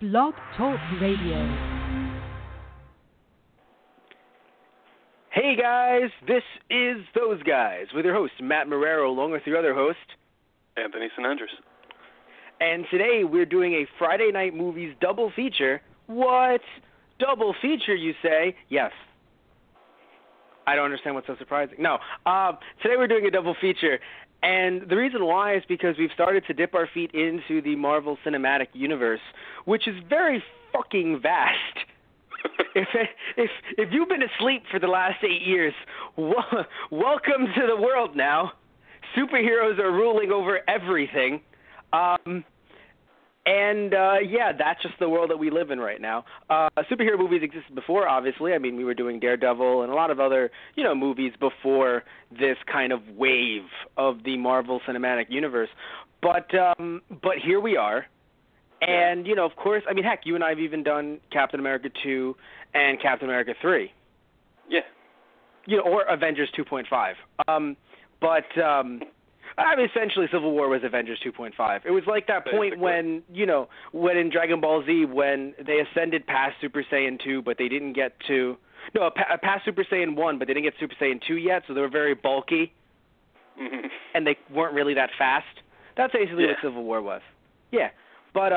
Blog Talk Radio. Hey guys, this is Those Guys with your host Matt Marrero along with your other host Anthony Sinandris. And today we're doing a Friday Night Movies double feature. What? Double feature, you say? Yes. I don't understand what's so surprising. No. Today we're doing a double feature, and the reason why is because we've started to dip our feet into the Marvel Cinematic Universe, which is very fucking vast. If you've been asleep for the last 8 years, welcome to the world now. Superheroes are ruling over everything. Yeah, that's just the world that we live in right now. Superhero movies existed before, obviously. I mean, we were doing Daredevil and a lot of other, movies before this kind of wave of the Marvel Cinematic Universe. But here we are. And, of course, I mean, heck, you and I have even done Captain America 2 and Captain America 3. Yeah. Or Avengers 2.5. Essentially, Civil War was Avengers 2.5. It was like that point when in Dragon Ball Z, when they ascended past Super Saiyan 2, but they didn't get to... No, past Super Saiyan 1, but they didn't get Super Saiyan 2 yet, so they were very bulky, and they weren't really that fast. That's basically what Civil War was. Yeah, but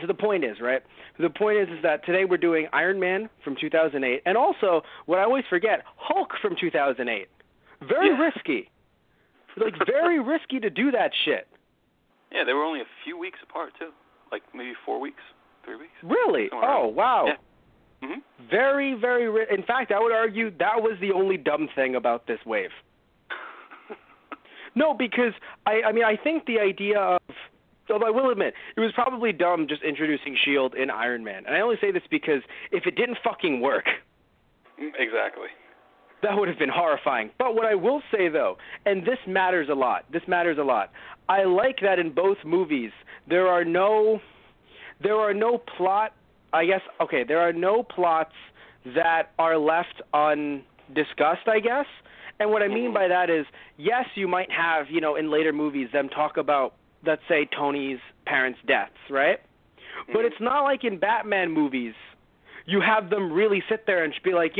so the point is, right? The point is that today we're doing Iron Man from 2008, and also, what I always forget, Hulk from 2008. Very risky. Like, very risky to do that shit. Yeah, they were only a few weeks apart, too. Like, maybe 4 weeks, 3 weeks. Really? Oh, wow. Yeah. Mm-hmm. Very, very... In fact, I would argue that was the only dumb thing about this wave. No, because, I think the idea of... Although I will admit, it was probably dumb just introducing S.H.I.E.L.D. in Iron Man. And I only say this because if it didn't fucking work... Exactly. That would have been horrifying. But what I will say, though, and this matters a lot, I like that in both movies there are no plots that are left undiscussed, I guess. And what I mean by that is, yes, you might have, in later movies, them talk about, let's say, Tony's parents' deaths, right? But it's not like in Batman movies, you have them really sit there and be like,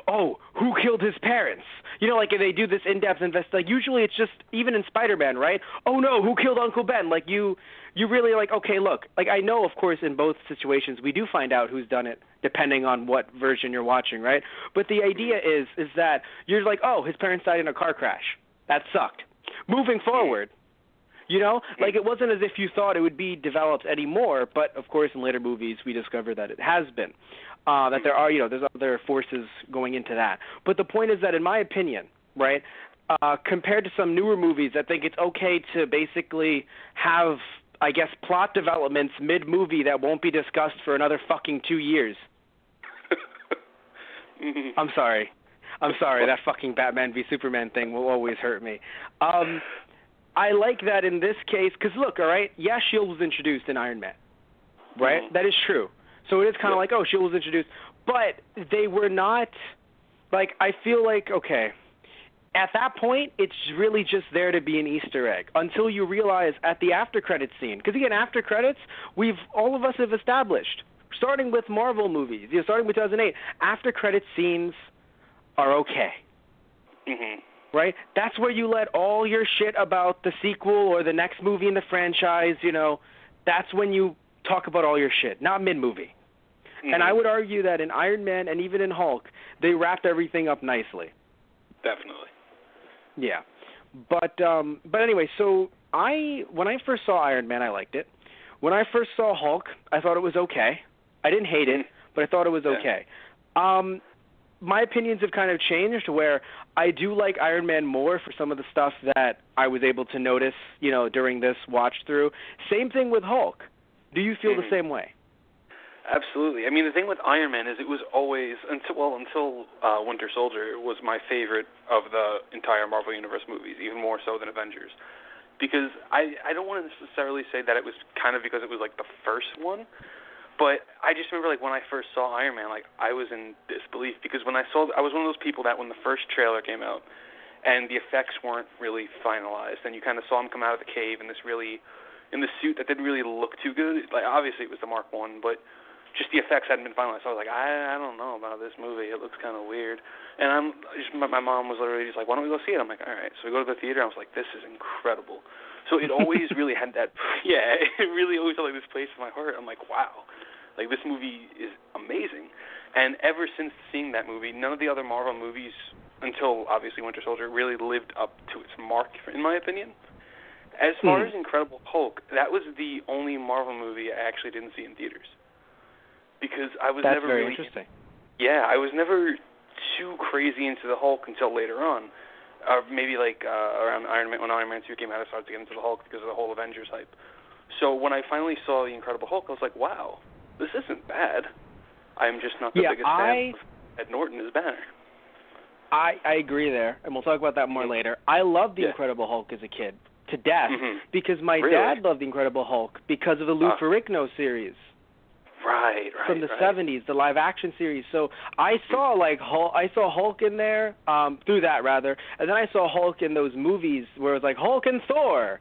oh, who killed his parents? Like they do this in-depth usually it's just, even in Spider-Man, right? Oh no, who killed Uncle Ben? Like you really like, okay, look, like I know, of course, in both situations we do find out who's done it depending on what version you're watching, right? But the idea is that you're like, oh, his parents died in a car crash. That sucked. Moving forward, like it wasn't as if you thought it would be developed anymore, but of course in later movies we discover that it has been. That there are, there's other forces going into that. But the point is that, in my opinion, right, compared to some newer movies, I think it's okay to basically have, I guess, plot developments mid-movie that won't be discussed for another fucking 2 years. I'm sorry. That fucking Batman v Superman thing will always hurt me. I like that in this case, because look, all right, S.H.I.E.L.D. was introduced in Iron Man, right? That is true. So it is kind of like, oh, S.H.I.E.L.D. was introduced. But they were not, like, I feel like, okay, at that point, it's really just there to be an Easter egg until you realize at the after-credits scene. Because, again, after credits, all of us have established, starting with Marvel movies, starting with 2008, after-credits scenes are okay. Right? That's where you let all your shit about the sequel or the next movie in the franchise, that's when you talk about all your shit, not mid-movie. And I would argue that in Iron Man and even in Hulk, they wrapped everything up nicely. Definitely. Yeah. But anyway, so when I first saw Iron Man, I liked it. When I first saw Hulk, I thought it was okay. I didn't hate it, but I thought it was okay. My opinions have kind of changed where I do like Iron Man more for some of the stuff that I was able to notice, during this watch-through. Same thing with Hulk. Do you feel the same way? Absolutely. I mean, the thing with Iron Man is it was always, until Winter Soldier, it was my favorite of the entire Marvel Universe movies, even more so than Avengers. Because I don't want to necessarily say that it was kind of because it was like the first one, but I just remember like when I first saw Iron Man, like I was in disbelief because I was one of those people that when the first trailer came out and the effects weren't really finalized and you kind of saw him come out of the cave in this really in the suit that didn't really look too good. Like, obviously it was the Mark I, but just the effects hadn't been finalized. So I was like, I don't know about this movie. It looks kind of weird. And my mom was literally just like, why don't we go see it? I'm like, all right. So we go to the theater. I was like, this is incredible. So it always really had that, yeah, it really always had like this place in my heart. I'm like, wow, like this movie is amazing. And ever since seeing that movie, none of the other Marvel movies, until obviously Winter Soldier, really lived up to its mark, in my opinion. As far as Incredible Hulk, that was the only Marvel movie I actually didn't see in theaters. Because I was That's never very really interesting. Yeah, I was never too crazy into the Hulk until later on. Maybe like around Iron Man, when Iron Man 2 came out, I started to get into the Hulk because of the whole Avengers hype. So when I finally saw the Incredible Hulk, I was like, wow, this isn't bad. I'm just not the biggest fan of Ed Norton as Banner. I agree there, and we'll talk about that more later. I loved the Incredible Hulk as a kid to death because my dad loved the Incredible Hulk because of the Lou Ferrigno series. Right. From the 70s, the live-action series. So I saw Hulk in there, through that rather, and then I saw Hulk in those movies where it was like Hulk and Thor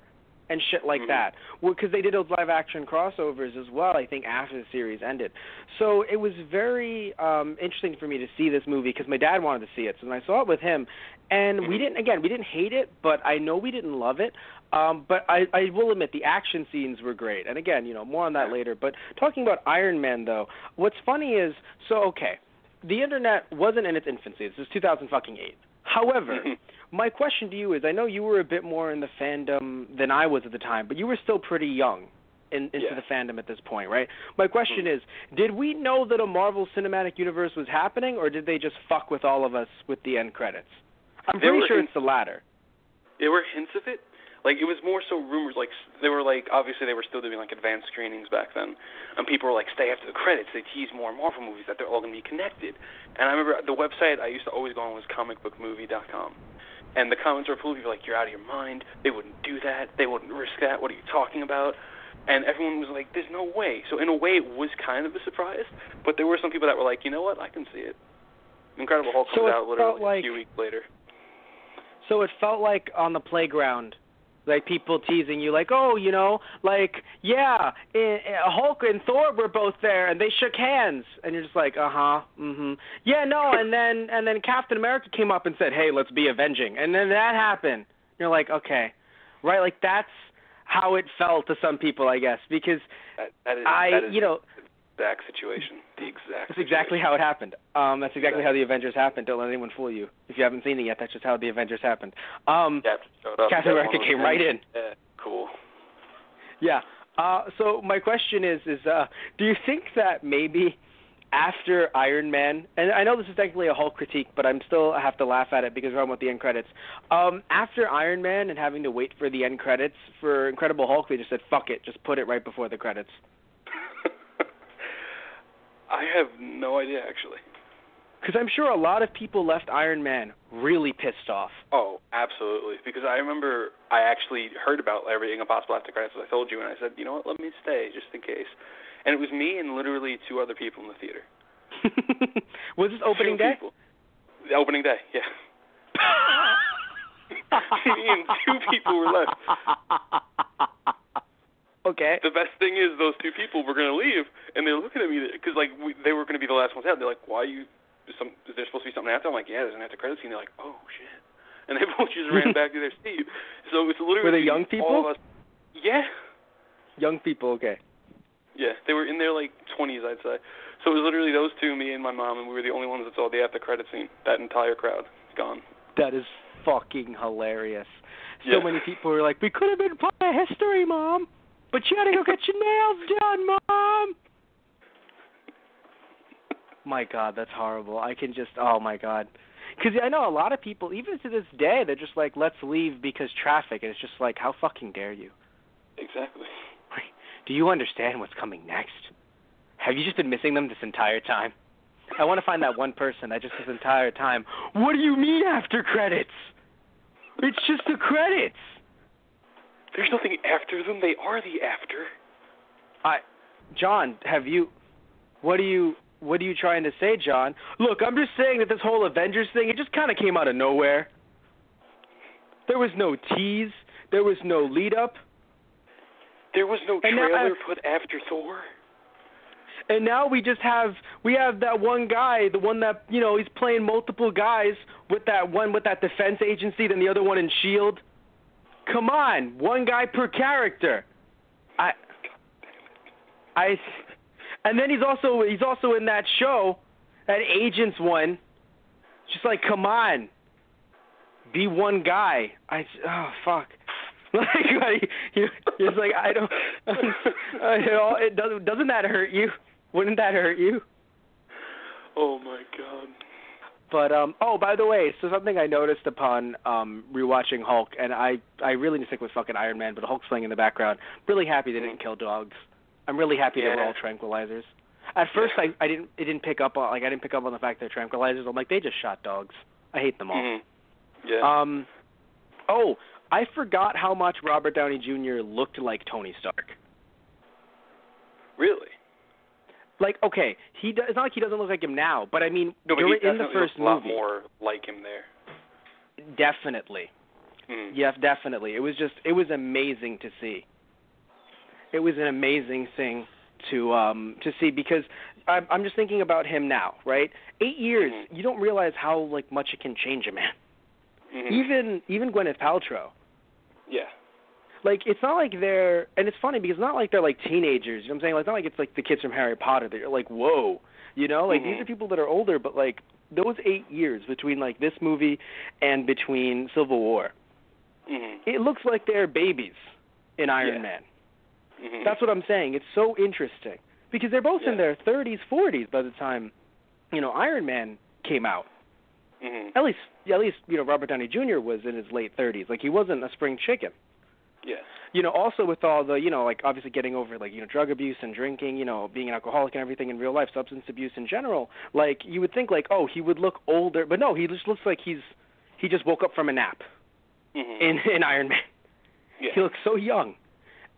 and shit like that, because they did those live-action crossovers as well, I think, after the series ended. So it was very interesting for me to see this movie because my dad wanted to see it, so when I saw it with him, and we didn't hate it, but I know we didn't love it. But I will admit the action scenes were great. And again, more on that later. But talking about Iron Man, though, what's funny is, the internet wasn't in its infancy. This is 2008. However, my question to you is, I know you were a bit more in the fandom than I was at the time, but you were still pretty young into the fandom at this point, right? My question is, did we know that a Marvel Cinematic Universe was happening, or did they just fuck with all of us with the end credits? I'm pretty sure it's the latter. There were hints of it. Like, it was more so rumors. Like, they were like, obviously they were still doing like advanced screenings back then, and people were like, stay after the credits. They tease more Marvel movies that they're all going to be connected. And I remember the website I used to always go on was comicbookmovie.com, and the comments were full of people like, you're out of your mind. They wouldn't do that. They wouldn't risk that. What are you talking about? And everyone was like, there's no way. So in a way, it was kind of a surprise, but there were some people that were like, you know what, I can see it. Incredible Hulk comes out literally a few weeks later. So it felt like on the playground, like people teasing you, like, Hulk and Thor were both there, and they shook hands, and you're just like, yeah, no, and then Captain America came up and said, hey, let's be avenging, and then that happened. You're like, okay, right, like that's how it felt to some people, I guess, because that is the exact situation. That's exactly how it happened. That's exactly how the Avengers happened. Don't let anyone fool you. If you haven't seen it yet, that's just how the Avengers happened. Captain America came right in. Yeah, cool. Yeah. So my question is, do you think that maybe after Iron Man, and I know this is technically a Hulk critique, but I have to laugh at it because we're talking about the end credits. After Iron Man and having to wait for the end credits for Incredible Hulk, they just said, fuck it, just put it right before the credits. I have no idea, actually. Because I'm sure a lot of people left Iron Man really pissed off. Oh, absolutely. Because I remember I actually heard about Everything Impossible after credits, as I told you, and I said, you know what, let me stay, just in case. And it was me and literally two other people in the theater. Was this opening day? The opening day, yeah. Me and two people were left. Okay. The best thing is those two people were going to leave, and they're looking at me because they were going to be the last ones out. They're like, "Why are you? Is there supposed to be something after?" I'm like, "Yeah, there's an after credit scene." They're like, "Oh shit!" And they both just ran back to their seat. So it's literally were they young people? All of us. Yeah. Young people, okay. Yeah, they were in their 20s, I'd say. So it was literally those two, me and my mom, and we were the only ones that saw the after credit scene. That entire crowd gone. That is fucking hilarious. So many people were like, "We could have been part of history, Mom. But you gotta go get your nails done, Mom." My God, that's horrible. Oh my God. Because I know a lot of people, even to this day, they're just like, let's leave because traffic. And it's just like, how fucking dare you? Exactly. Do you understand what's coming next? Have you just been missing them this entire time? I want to find that one person that just this entire time, what do you mean after credits? It's just the credits. There's nothing after them. They are the after. John, what are you trying to say, John? Look, I'm just saying that this whole Avengers thing, it just kind of came out of nowhere. There was no tease. There was no lead up. There was no trailer put after Thor. And now we have that one guy, the one that, he's playing multiple guys with that one with that defense agency, then the other one in S.H.I.E.L.D. Come on, one guy per character. And then he's also in that show, that Agents one. Just like, come on, be one guy. Oh fuck. It's like I don't. Doesn't that hurt you? Wouldn't that hurt you? Oh my god. But by the way, so something I noticed upon rewatching Hulk, and I really need to stick with fucking Iron Man, but Hulk's playing in the background. Really happy they didn't kill dogs. I'm really happy they were all tranquilizers. At first, I didn't pick up on the fact they're tranquilizers. I'm like, they just shot dogs. I hate them all. Mm-hmm. Yeah. I forgot how much Robert Downey Jr. looked like Tony Stark. Really? Like, okay, it's not like he doesn't look like him now, but I mean, no, but in the first movie, a lot more like him there. Definitely. Mm. Yes, definitely. It was amazing to see. It was an amazing thing to see, because I'm just thinking about him now, right? 8 years, you don't realize how much it can change a man. Mm-hmm. Even Gwyneth Paltrow. Yeah. It's not like they're, and it's funny because it's not like they're teenagers, you know what I'm saying? It's not like it's like the kids from Harry Potter that you're like, whoa, these are people that are older, but those 8 years between this movie and between Civil War, it looks like they're babies in Iron Man. Mm-hmm. That's what I'm saying. It's so interesting because they're both in their 30s, 40s by the time, Iron Man came out. Mm-hmm. At least Robert Downey Jr. was in his late 30s. He wasn't a spring chicken. Yeah. Also with all the, obviously getting over, drug abuse and drinking, being an alcoholic and everything in real life, substance abuse in general, you would think, he would look older. But no, he just looks like he just woke up from a nap in Iron Man. Yeah. He looks so young.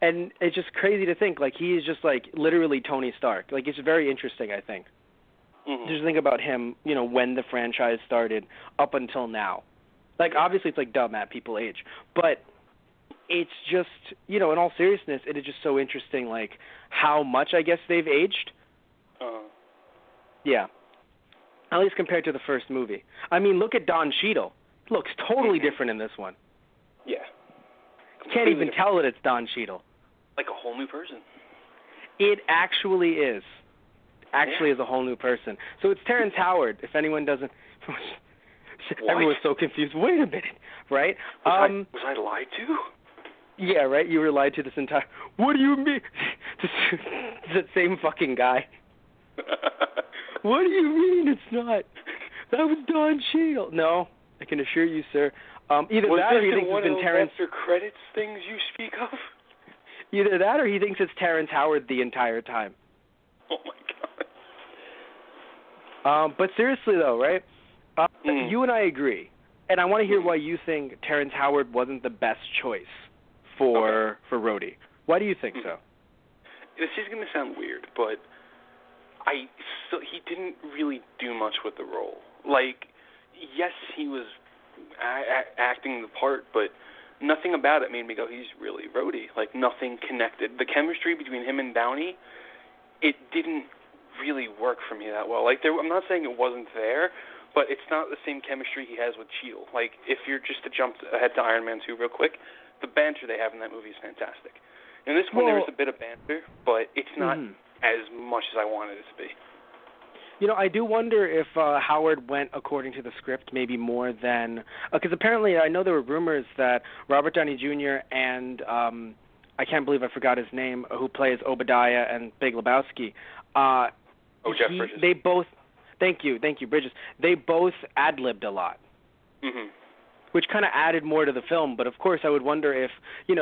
And it's just crazy to think, he is just, literally Tony Stark. It's very interesting, I think. Mm-hmm. Just think about him, when the franchise started up until now. Obviously it's dumb at people age. But it's just, in all seriousness, it is just so interesting, how much, I guess, they've aged. Yeah. At least compared to the first movie. I mean, look at Don Cheadle. Looks totally different in this one. Yeah. Can't even tell that it's Don Cheadle. Like a whole new person. It actually is. Is a whole new person. So it's Terrence Howard, if anyone doesn't... Everyone's so confused. Wait a minute, right? Was I lied to? Yeah, right? You were lied to this entire... What do you mean? That same fucking guy. What do you mean it's not? That was Don Cheadle. No, I can assure you, sir. Either that or he thinks it's been Terrence... after credits things you speak of? Either that or he thinks it's Terrence Howard the entire time. Oh, my God. But seriously, though, right? You and I agree. And I want to hear why you think Terrence Howard wasn't the best choice for Rhodey. Why do you think so? This is going to sound weird, but he didn't really do much with the role. Yes, he was acting the part, but nothing about it made me go, he's really Rhodey. Nothing connected. The chemistry between him and Downey, it didn't really work for me that well. I'm not saying it wasn't there, but it's not the same chemistry he has with Cheadle. If you're just to jump ahead to Iron Man 2 real quick, the banter they have in that movie is fantastic. In this one, there was a bit of banter, but it's not as much as I wanted it to be. I do wonder if Howard went according to the script maybe more than... Because apparently I know there were rumors that Robert Downey Jr. and... I can't believe I forgot his name, who plays Obadiah and Big Lebowski. Jeff Bridges. They both... Thank you, Bridges. They both ad-libbed a lot. Mm-hmm. Which kind of added more to the film, but of course I would wonder if,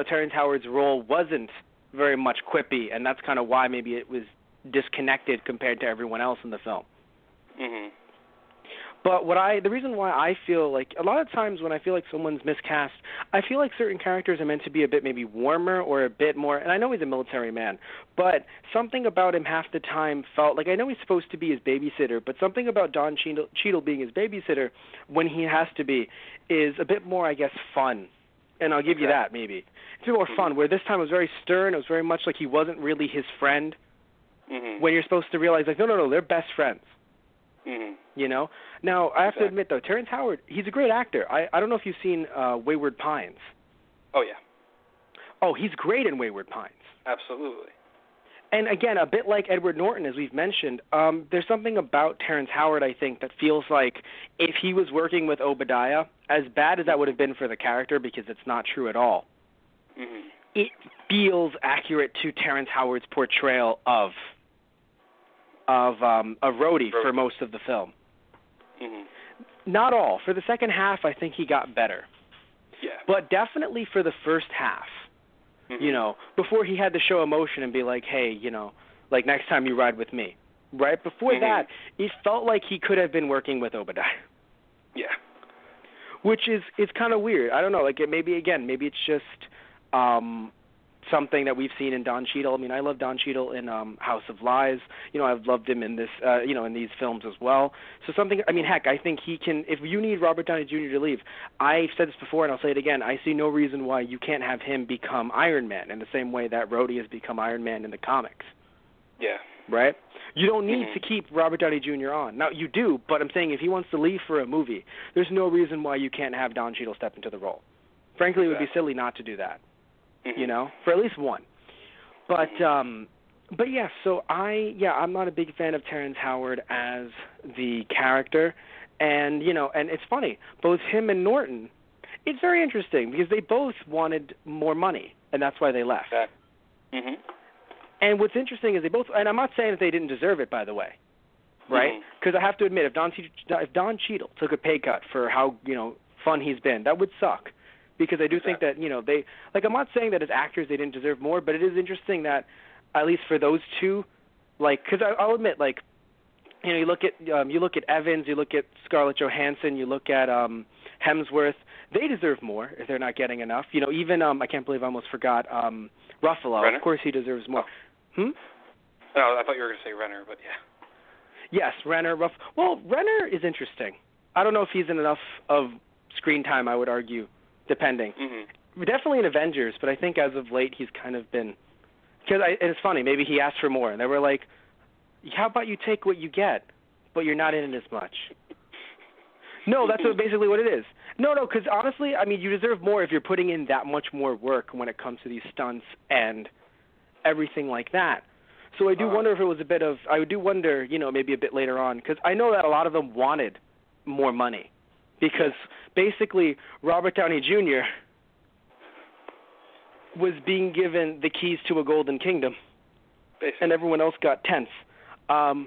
Terrence Howard's role wasn't very much quippy, and that's kind of why maybe it was disconnected compared to everyone else in the film. Mm-hmm. But the reason why I feel a lot of times when I feel like someone's miscast, I feel like certain characters are meant to be a bit maybe warmer or a bit more, and I know he's a military man, but something about him half the time felt I know he's supposed to be his babysitter, but something about Don Cheadle being his babysitter when he has to be is a bit more, I guess, fun And I'll give you that, maybe. It's a bit more fun, where this time it was very stern. It was very much like he wasn't really his friend. When you're supposed to realize, like, no, they're best friends. You know? Now, I have to admit, though, Terrence Howard, he's a great actor. I don't know if you've seen Wayward Pines. Oh, yeah. Oh, he's great in Wayward Pines. Absolutely. And, again, a bit like Edward Norton, as we've mentioned, there's something about Terrence Howard, I think, that feels like if he was working with Obadiah, as bad as that would have been for the character, because it's not true at all, it feels accurate to Terrence Howard's portrayal of Rhodey for most of the film. Not all. For the second half, I think he got better. Yeah. But definitely for the first half, you know, before he had to show emotion and be like, hey, you know, like next time you ride with me. Right before that, it felt like he could have been working with Obadiah. Yeah. Which is it's kind of weird. I don't know. Like maybe it's just something that we've seen in Don Cheadle. I mean, I love Don Cheadle in House of Lies. You know, I've loved him in this, you know, in these films as well. So something. I mean, heck, I think he can. If you need Robert Downey Jr. to leave, I've said this before and I'll say it again. I see no reason why you can't have him become Iron Man in the same way that Rhodey has become Iron Man in the comics. Yeah. Right? You don't need to keep Robert Downey Jr. on. Now, you do, but I'm saying if he wants to leave for a movie, there's no reason why you can't have Don Cheadle step into the role. Frankly, it would be silly not to do that, you know, for at least one. But yeah, so I'm not a big fan of Terrence Howard as the character. And, you know, and it's funny, both him and Norton, it's very interesting because they both wanted more money, and that's why they left. And what's interesting is they both, and I'm not saying that they didn't deserve it, by the way, right? Because I have to admit, if Don Cheadle took a pay cut for how, you know, fun he's been, that would suck. Because I do think that, you know, they, like, I'm not saying that as actors they didn't deserve more, but it is interesting that, at least for those two, like, because I'll admit, like, you know, you look at Evans, you look at Scarlett Johansson, you look at Hemsworth, they deserve more if they're not getting enough. You know, even, I can't believe I almost forgot, Ruffalo. Renner? Of course he deserves more. No, I thought you were going to say Renner, but yeah. Yes, Renner. Well, Renner is interesting. I don't know if he's in enough of screen time, I would argue, depending. Definitely in Avengers, but I think as of late he's kind of been... and it's funny, maybe he asked for more, and they were like, how about you take what you get, but you're not in it as much? No, that's basically what it is. No, because honestly, I mean, you deserve more if you're putting in that much more work when it comes to these stunts and everything like that. So I do wonder if it was a bit of, I do wonder, you know, maybe a bit later on, because I know that a lot of them wanted more money, because basically Robert Downey Jr. was being given the keys to a golden kingdom, and everyone else got tenths, or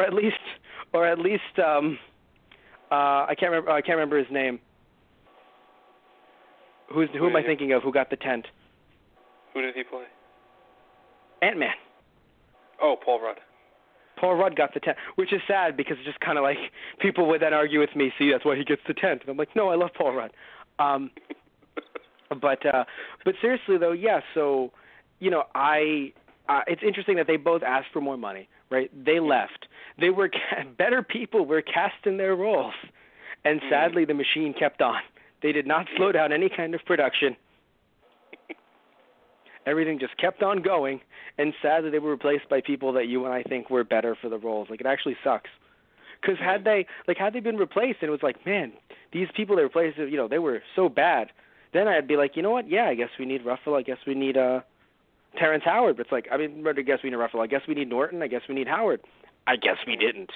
at least, I can't remember his name. Who am I thinking of? Who got the tent? Who did he play? Ant-Man. Oh, Paul Rudd. Paul Rudd got the tent, which is sad because it's just kind of like people would then argue with me, see, that's why he gets the tent. And I'm like, no, I love Paul Rudd. But seriously, though, yeah, so, you know, it's interesting that they both asked for more money, right? They left. They were better people were cast in their roles. And sadly, the machine kept on. They did not slow down any kind of production. Everything just kept on going, and sadly they were replaced by people that you and I think were better for the roles. Like, it actually sucks. Because had they been replaced and it was like, man, these people they replaced, you know, they were so bad, then I'd be like, you know what, yeah, I guess we need Ruffalo, I guess we need Terrence Howard. But it's like, I mean, I guess we need Ruffalo, I guess we need Norton, I guess we need Howard. I guess we didn't.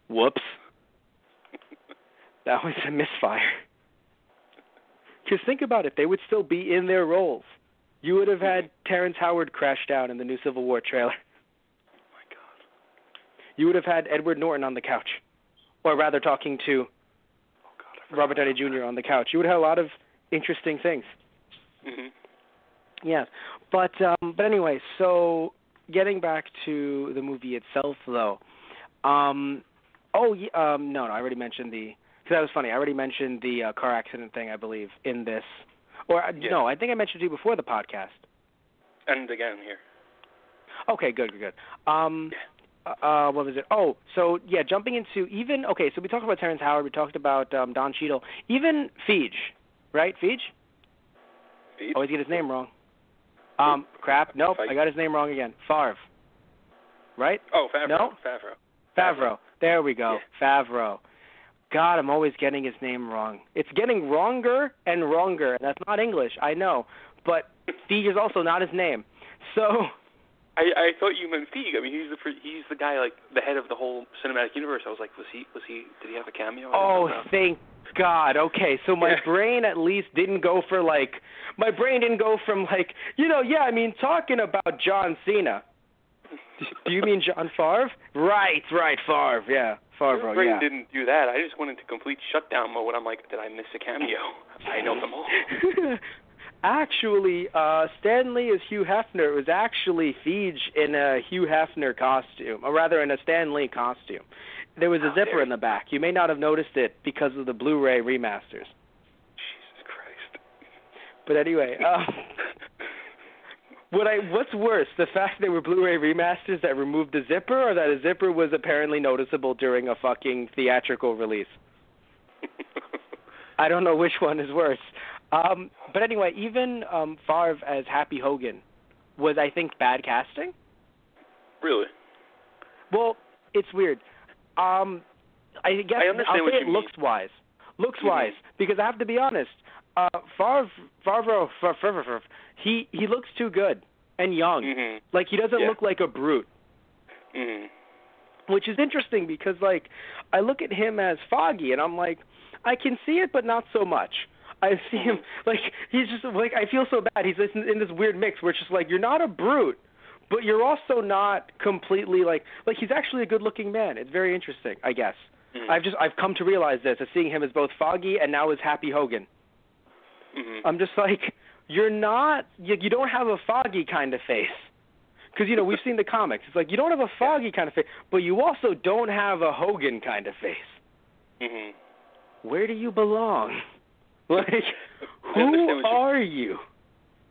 Whoops. That was a misfire. Because think about it, they would still be in their roles. You would have had Terrence Howard crash down in the new Civil War trailer. Oh, my God. You would have had Edward Norton on the couch. Or rather talking to Robert Downey Jr. on the couch. You would have had a lot of interesting things. Yeah. But anyway, so getting back to the movie itself, though. No, I already mentioned because that was funny. I already mentioned the car accident thing, I believe, in this. Or, no, I think I mentioned it to you before the podcast. And again here. Okay, good. What was it? Oh, so, yeah, jumping into so we talked about Terrence Howard, we talked about Don Cheadle. Even Feige, right? Feige? Feige? Always get his name wrong. Crap. Nope, I got his name wrong again. Favre. Right? Oh, Favreau. No? Favreau. There we go. Yeah. Favreau. God, I'm always getting his name wrong. It's getting wronger and wronger. That's not English, I know. But Feige is also not his name. So I thought you meant Feige. I mean, he's the guy, like, the head of the whole cinematic universe. I was like, did he have a cameo? Oh, thank God. Okay, so my brain at least didn't go for, like, my brain didn't go from, like, talking about John Cena. Do you mean John Favre? Right, Favre, yeah. Favre, my brain didn't do that. I just went into complete shutdown mode. I'm like, did I miss a cameo? I know them all. Actually, Stanley as Hugh Hefner. It was actually Feige in a Hugh Hefner costume, or rather in a Stan Lee costume. There was a zipper in the back. You may not have noticed it because of the Blu-ray remasters. Jesus Christ. But anyway, what's worse, the fact they were Blu-ray remasters that removed the zipper, or that a zipper was apparently noticeable during a fucking theatrical release? I don't know which one is worse. But anyway, even Favre as Happy Hogan was, I think, bad casting. Really? Well, it's weird. I guess I'll say it looks-wise. Looks-wise, because I have to be honest, Favreau, he looks too good and young. Mm-hmm. Like, he doesn't look like a brute. Mm-hmm. Which is interesting because, like, I look at him as Foggy, and I'm like, I can see it, but not so much. I see him, like, he's just, like, I feel so bad. He's in this weird mix where it's just, like, you're not a brute, but you're also not completely, like he's actually a good-looking man. It's very interesting, I guess. Mm-hmm. I've come to realize this, as seeing him as both Foggy and now as Happy Hogan. Mm-hmm. I'm just like, you're not, you don't have a Foggy kind of face. Because, we've seen the comics. It's like, you don't have a Foggy kind of face, but you also don't have a Hogan kind of face. Mm-hmm. Where do you belong? Like, who are you?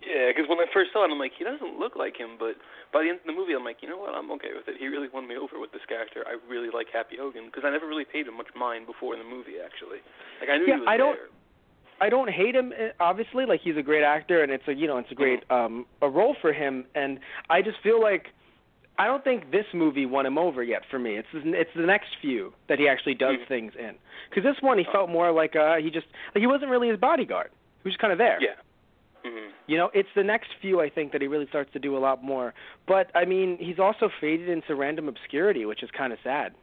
Yeah, because when I first saw it, I'm like, he doesn't look like him, but by the end of the movie, I'm like, you know what, I'm okay with it. He really won me over with this character. I really like Happy Hogan, because I never really paid him much mind before in the movie, actually. Like, I knew he was there. I don't hate him, obviously. Like, he's a great actor, and it's a great a role for him, and I just feel like I don't think this movie won him over yet for me. It's the next few that he actually does things in. Because this one, he felt more like he wasn't really his bodyguard. He was just kind of there. Yeah. Mm-hmm. It's the next few, I think, that he really starts to do a lot more. But, I mean, he's also faded into random obscurity, which is kind of sad.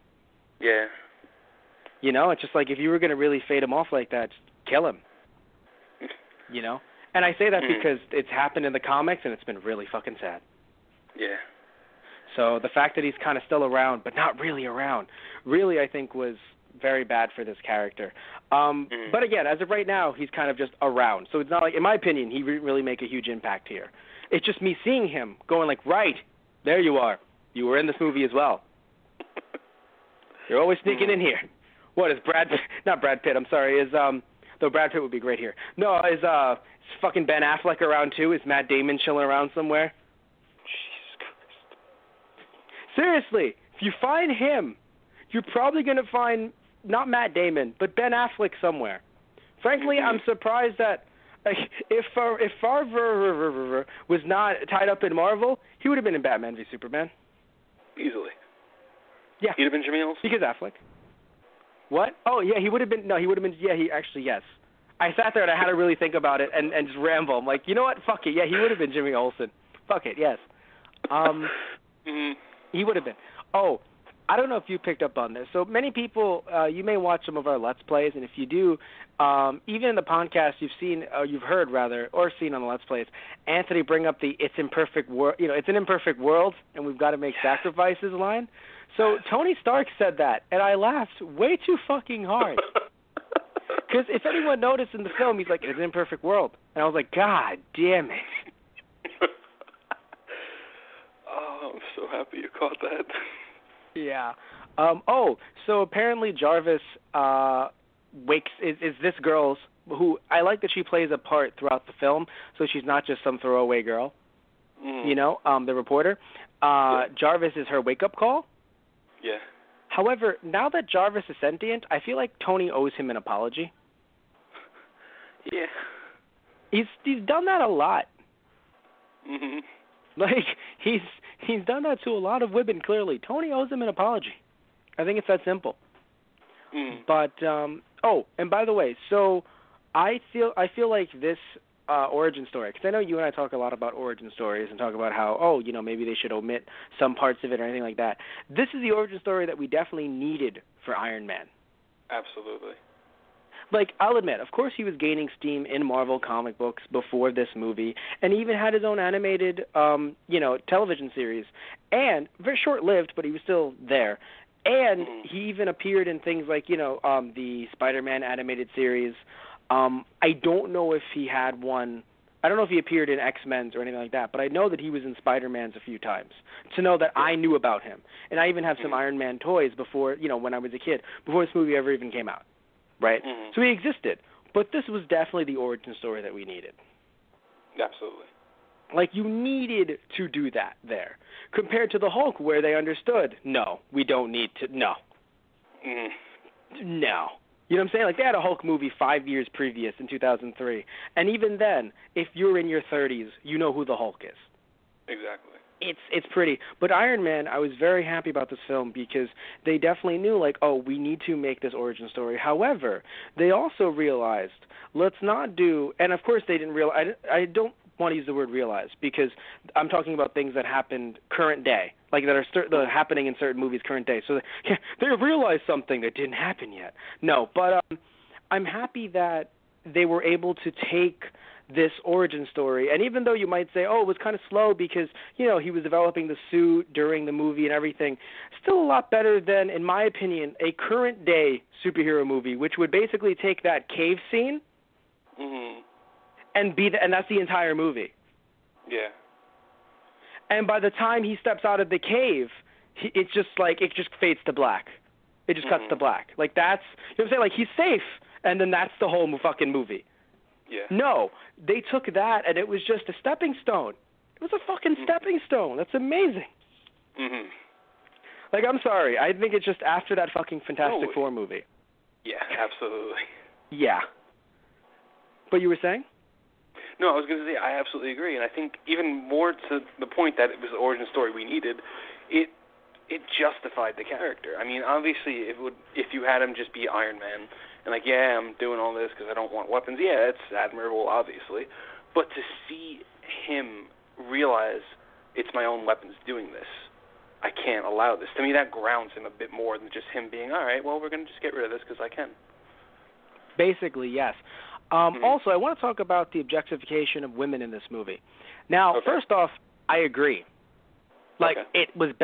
Yeah. It's just like if you were going to really fade him off like that, just kill him. And I say that because it's happened in the comics, and it's been really fucking sad. Yeah. So the fact that he's kind of still around, but not really around, really, I think, was very bad for this character. But again, as of right now, he's kind of just around. So it's not like, in my opinion, he really make a huge impact here. It's just me seeing him going like, right, there you are. You were in this movie as well. You're always sneaking in here. What is not Brad Pitt, I'm sorry, though Brad Pitt would be great here. No, is fucking Ben Affleck around too? Is Matt Damon chilling around somewhere? Seriously, if you find him, you're probably going to find not Matt Damon, but Ben Affleck somewhere. Frankly, I'm surprised that if Favre was not tied up in Marvel, he would have been in Batman v Superman. Easily. Yeah. He'd have been Jimmy Olsen? Because Affleck. What? Oh, yeah, he would have been, yes. I sat there and I had to really think about it and just ramble. I'm like, you know what? Fuck it. Yeah, he would have been Jimmy Olsen. Fuck it, yes. He would have been. Oh, I don't know if you picked up on this. So many people, you may watch some of our Let's Plays, and if you do, even in the podcast you've heard or seen on the Let's Plays, Anthony bring up the "It's imperfect world." It's an imperfect world, and we've got to make sacrifices line. So Tony Stark said that, and I laughed way too fucking hard. Because if anyone noticed in the film, he's like, "It's an imperfect world," and I was like, "God damn it." Oh, I'm so happy you caught that. Yeah. So apparently Jarvis is this girl's, who I like that she plays a part throughout the film, so she's not just some throwaway girl. The reporter. Jarvis is her wake-up call. Yeah. However, now that Jarvis is sentient, I feel like Tony owes him an apology. Yeah. He's done that a lot. Mhm. Like, he's done that to a lot of women, clearly. Tony owes him an apology. I think it's that simple. Mm. But, and by the way, so I feel like this origin story, because I know you and I talk a lot about origin stories and talk about how, maybe they should omit some parts of it or anything like that. This is the origin story that we definitely needed for Iron Man. Absolutely. Like, I'll admit, of course he was gaining steam in Marvel comic books before this movie, and he even had his own animated, television series, and very short-lived, but he was still there. And he even appeared in things like, the Spider-Man animated series. I don't know if he had one. I don't know if he appeared in X-Men's or anything like that, but I know that he was in Spider-Man's a few times, to know that I knew about him. And I even have some Iron Man toys before, when I was a kid, before this movie ever even came out. Right? Mm-hmm. So he existed. But this was definitely the origin story that we needed. Absolutely. Like, you needed to do that there. Compared to the Hulk, where they understood, no, we don't need to, no. Mm-hmm. No. You know what I'm saying? Like, they had a Hulk movie 5 years previous in 2003. And even then, if you're in your 30s, you know who the Hulk is. Exactly. It's pretty. But Iron Man, I was very happy about this film because they definitely knew, like, we need to make this origin story. However, they also realized, let's not do, and of course they didn't realize, I don't want to use the word realize because I'm talking about things that happened current day, like that are happening in certain movies current day. So they realized something that didn't happen yet. No, but I'm happy that they were able to take this origin story, and even though you might say, it was kind of slow because, he was developing the suit during the movie and everything, still a lot better than, in my opinion, a current-day superhero movie, which would basically take that cave scene and and that's the entire movie. Yeah. And by the time he steps out of the cave, it's just like, it just fades to black. It just cuts to black. Like, that's, you know what I'm saying? Like, he's safe, and then that's the whole fucking movie. Yeah. No, they took that, and it was just a stepping stone. It was a fucking stepping stone. That's amazing. Mhm. Like, I'm sorry. I think it's just after that fucking Fantastic Four movie. Yeah, absolutely. Yeah. But you were saying? No, I was going to say I absolutely agree, and I think even more to the point that it was the origin story we needed, it justified the character. I mean, obviously, if you had him just be Iron Man, and like, yeah, I'm doing all this because I don't want weapons. Yeah, it's admirable, obviously. But to see him realize it's my own weapons doing this, I can't allow this. To me, that grounds him a bit more than just him being, all right, well, we're going to just get rid of this because I can. Basically, yes. Also, I want to talk about the objectification of women in this movie. Now, first off, I agree. Like, it was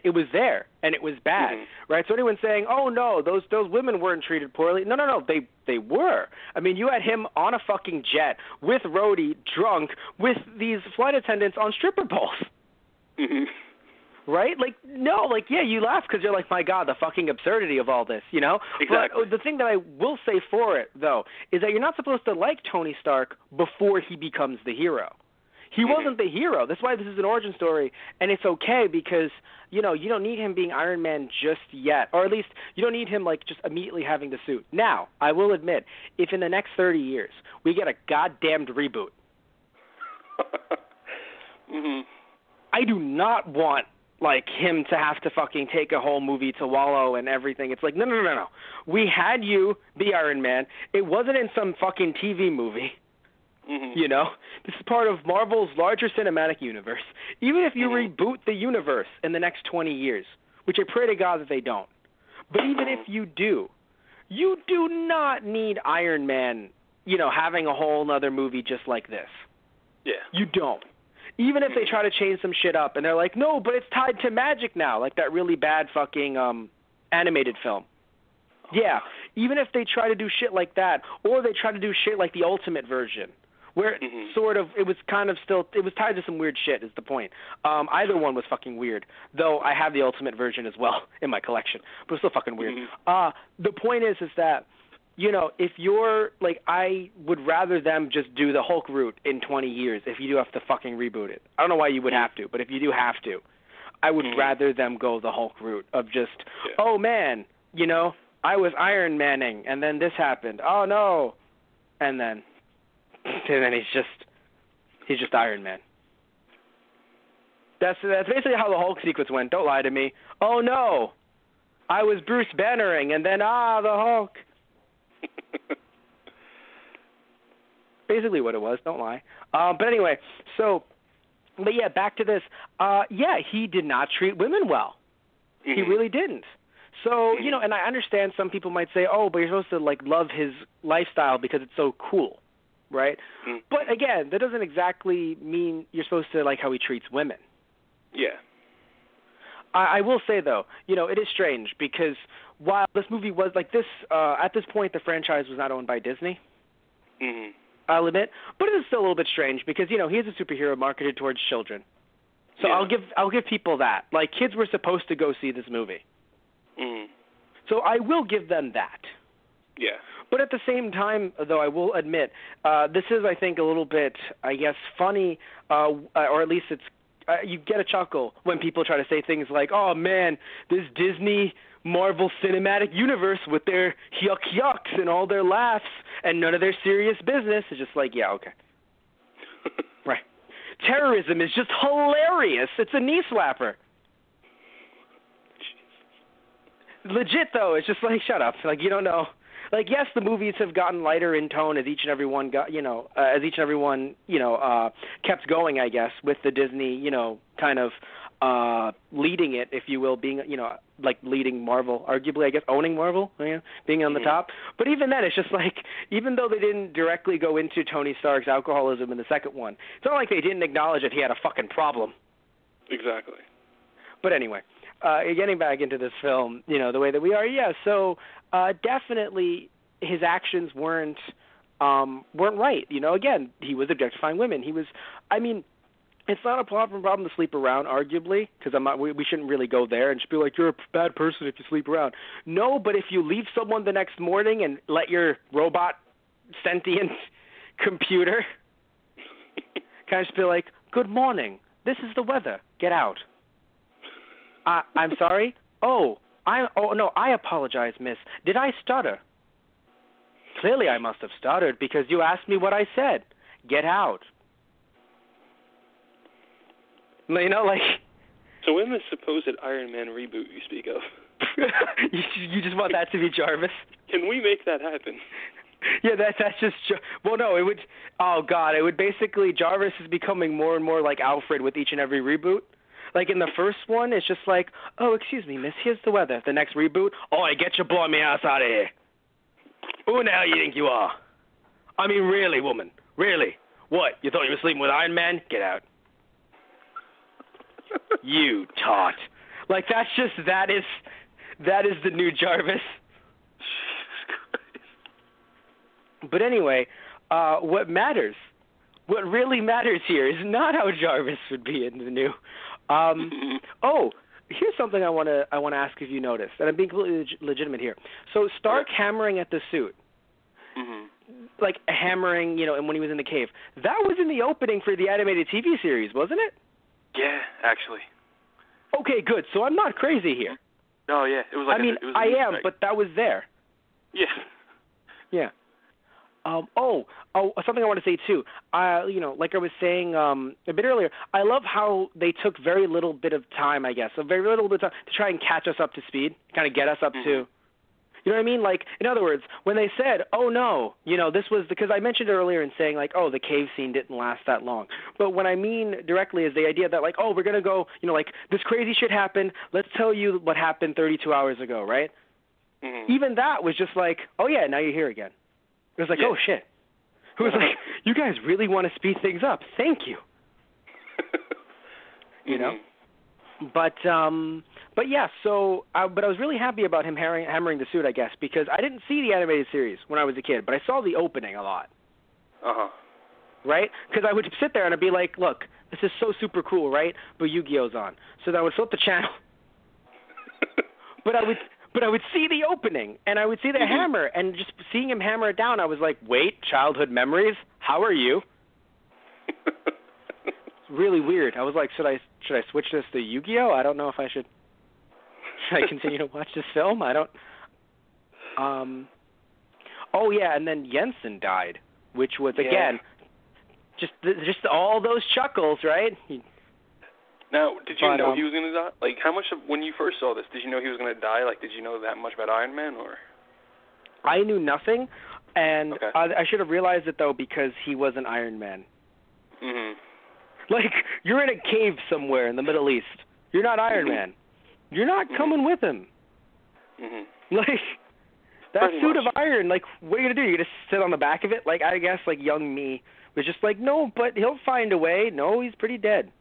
it was there, and it was bad, right? So anyone saying, "Oh no, those women weren't treated poorly," no, they were. I mean, you had him on a fucking jet with Rhodey, drunk, with these flight attendants on stripper poles, right? Like, no, like, yeah, you laugh because you're like, my God, the fucking absurdity of all this, Exactly. But the thing that I will say for it, though, is that you're not supposed to like Tony Stark before he becomes the hero. He wasn't the hero. That's why this is an origin story, and it's okay because, you don't need him being Iron Man just yet, or at least you don't need him, like, just immediately having the suit. Now, I will admit, if in the next 30 years we get a goddamned reboot, I do not want, like, him to have to fucking take a whole movie to wallow and everything. It's like, no. We had you be Iron Man. It wasn't in some fucking TV movie. This is part of Marvel's larger cinematic universe. Even if you reboot the universe in the next 20 years, which I pray to God that they don't, but even if you do not need Iron Man, having a whole other movie just like this. Yeah. You don't. Even if they try to change some shit up and they're like, no, but it's tied to magic now, like that really bad fucking animated film. Yeah, even if they try to do shit like that, or they try to do shit like the Ultimate version, where it was tied to some weird shit is the point. Either one was fucking weird, though I have the Ultimate version as well in my collection, but it's still fucking weird. The point is that, if you're, like, I would rather them just do the Hulk route in 20 years if you do have to fucking reboot it. I don't know why you would have to, but if you do have to, I would rather them go the Hulk route of just, oh man, I was Iron Manning, and then this happened. Oh no. And then, and then he's just Iron Man. That's basically how the Hulk sequence went. Don't lie to me. Oh no, I was Bruce Bannering, and then the Hulk. Basically what it was. Don't lie. But anyway, but yeah, back to this. He did not treat women well. Mm-hmm. He really didn't. So, and I understand some people might say, oh, but you're supposed to, like, love his lifestyle because it's so cool, right? Mm-hmm. But, again, that doesn't exactly mean you're supposed to like how he treats women. Yeah. I will say, though, it is strange because while this movie was, like, this, at this point, the franchise was not owned by Disney. Mm-hmm. I'll admit. But it is still a little bit strange because, he is a superhero marketed towards children. So yeah. I'll give people that. Like, kids were supposed to go see this movie. Mm. So I will give them that. Yeah. But at the same time, though, I will admit, this is, I think, a little bit, I guess, funny, or at least it's, you get a chuckle when people try to say things like, oh, man, this Disney Marvel Cinematic Universe with their yucks and all their laughs and none of their serious business. It's just like, yeah, okay. Right. Terrorism is just hilarious. It's a knee slapper. Legit, though, it's just like, shut up. Like, you don't know. Like, yes, the movies have gotten lighter in tone as each and every one got, kept going, I guess, with the Disney, kind of leading it, if you will, being, like leading Marvel, arguably, I guess, owning Marvel, being on the top. But even then, it's just like, even though they didn't directly go into Tony Stark's alcoholism in the second one, it's not like they didn't acknowledge that he had a fucking problem. Exactly. But anyway. Getting back into this film, the way that we are, so definitely his actions weren't right. Again, he was objectifying women. It's not a problem to sleep around, arguably, because we shouldn't really go there and just be like, you're a bad person if you sleep around. No, but if you leave someone the next morning and let your robot sentient computer kind of just be like, good morning, this is the weather, get out. I'm sorry? Oh, no, I apologize, miss. Did I stutter? Clearly I must have stuttered because you asked me what I said. Get out. So when the supposed Iron Man reboot you speak of? you just want that to be Jarvis? Can we make that happen? Yeah, that's just... Well, no, it would... Oh, God, it would basically... Jarvis is becoming more and more like Alfred with each and every reboot. Like in the first one, it's just like, oh, excuse me, miss, here's the weather. The next reboot, oh, get your blowing me ass out of here. Who the hell you think you are? I mean, really, woman, really? What, you thought you were sleeping with Iron Man? Get out. You taught. Like, that is the new Jarvis. But anyway, what really matters here is not how Jarvis would be in the new... here's something I want to ask if you noticed, and I'm being completely legitimate here. So Stark hammering at the suit, like hammering, and when he was in the cave, that was in the opening for the animated TV series, wasn't it? Yeah, actually. Okay, good. So I'm not crazy here. Oh yeah, it was like. I am, but that was there. Yeah. Yeah. Something I want to say too. Like I was saying a bit earlier, I love how they took very little bit of time, I guess, to try and catch us up to speed, kind of get us up to, you know what I mean? Like, in other words, when they said, oh no, this was because I mentioned earlier in saying like, oh, the cave scene didn't last that long. But what I mean directly is the idea that like, oh, we're gonna go, like this crazy shit happened. Let's tell you what happened 32 hours ago, right? Mm-hmm. Even that was just like, oh yeah, now you're here again. It was like, oh, shit. It was like, you guys really want to speed things up. Thank you. But yeah, so, but I was really happy about him hammering the suit, I guess, because I didn't see the animated series when I was a kid, but I saw the opening a lot. Uh-huh. Right? Because I would sit there and I'd be like, look, this is so super cool, right? But Yu-Gi-Oh's on. So then I would flip the channel. But I would see the opening, and I would see the hammer, and just seeing him hammer it down, I was like, wait, childhood memories? How are you? It's really weird. I was like, should I switch this to Yu-Gi-Oh? I don't know if I should. Should I continue to watch this film? I don't. Oh, yeah, and then Jensen died, which was, again, just all those chuckles, right? Now, did you know he was going to die? Like, how much when you first saw this, did you know he was going to die? Like, did you know that much about Iron Man, or? I knew nothing, and okay. I should have realized it, though, because he was an Iron Man. Mm-hmm. Like, you're in a cave somewhere in the Middle East. You're not Iron Man. You're not coming with him. Mm-hmm. Like, that Pretty suit much. of iron, like, what are you going to do? You're going to sit on the back of it? Like, I guess, like, young me was just like, no, but he'll find a way. No, he's pretty dead.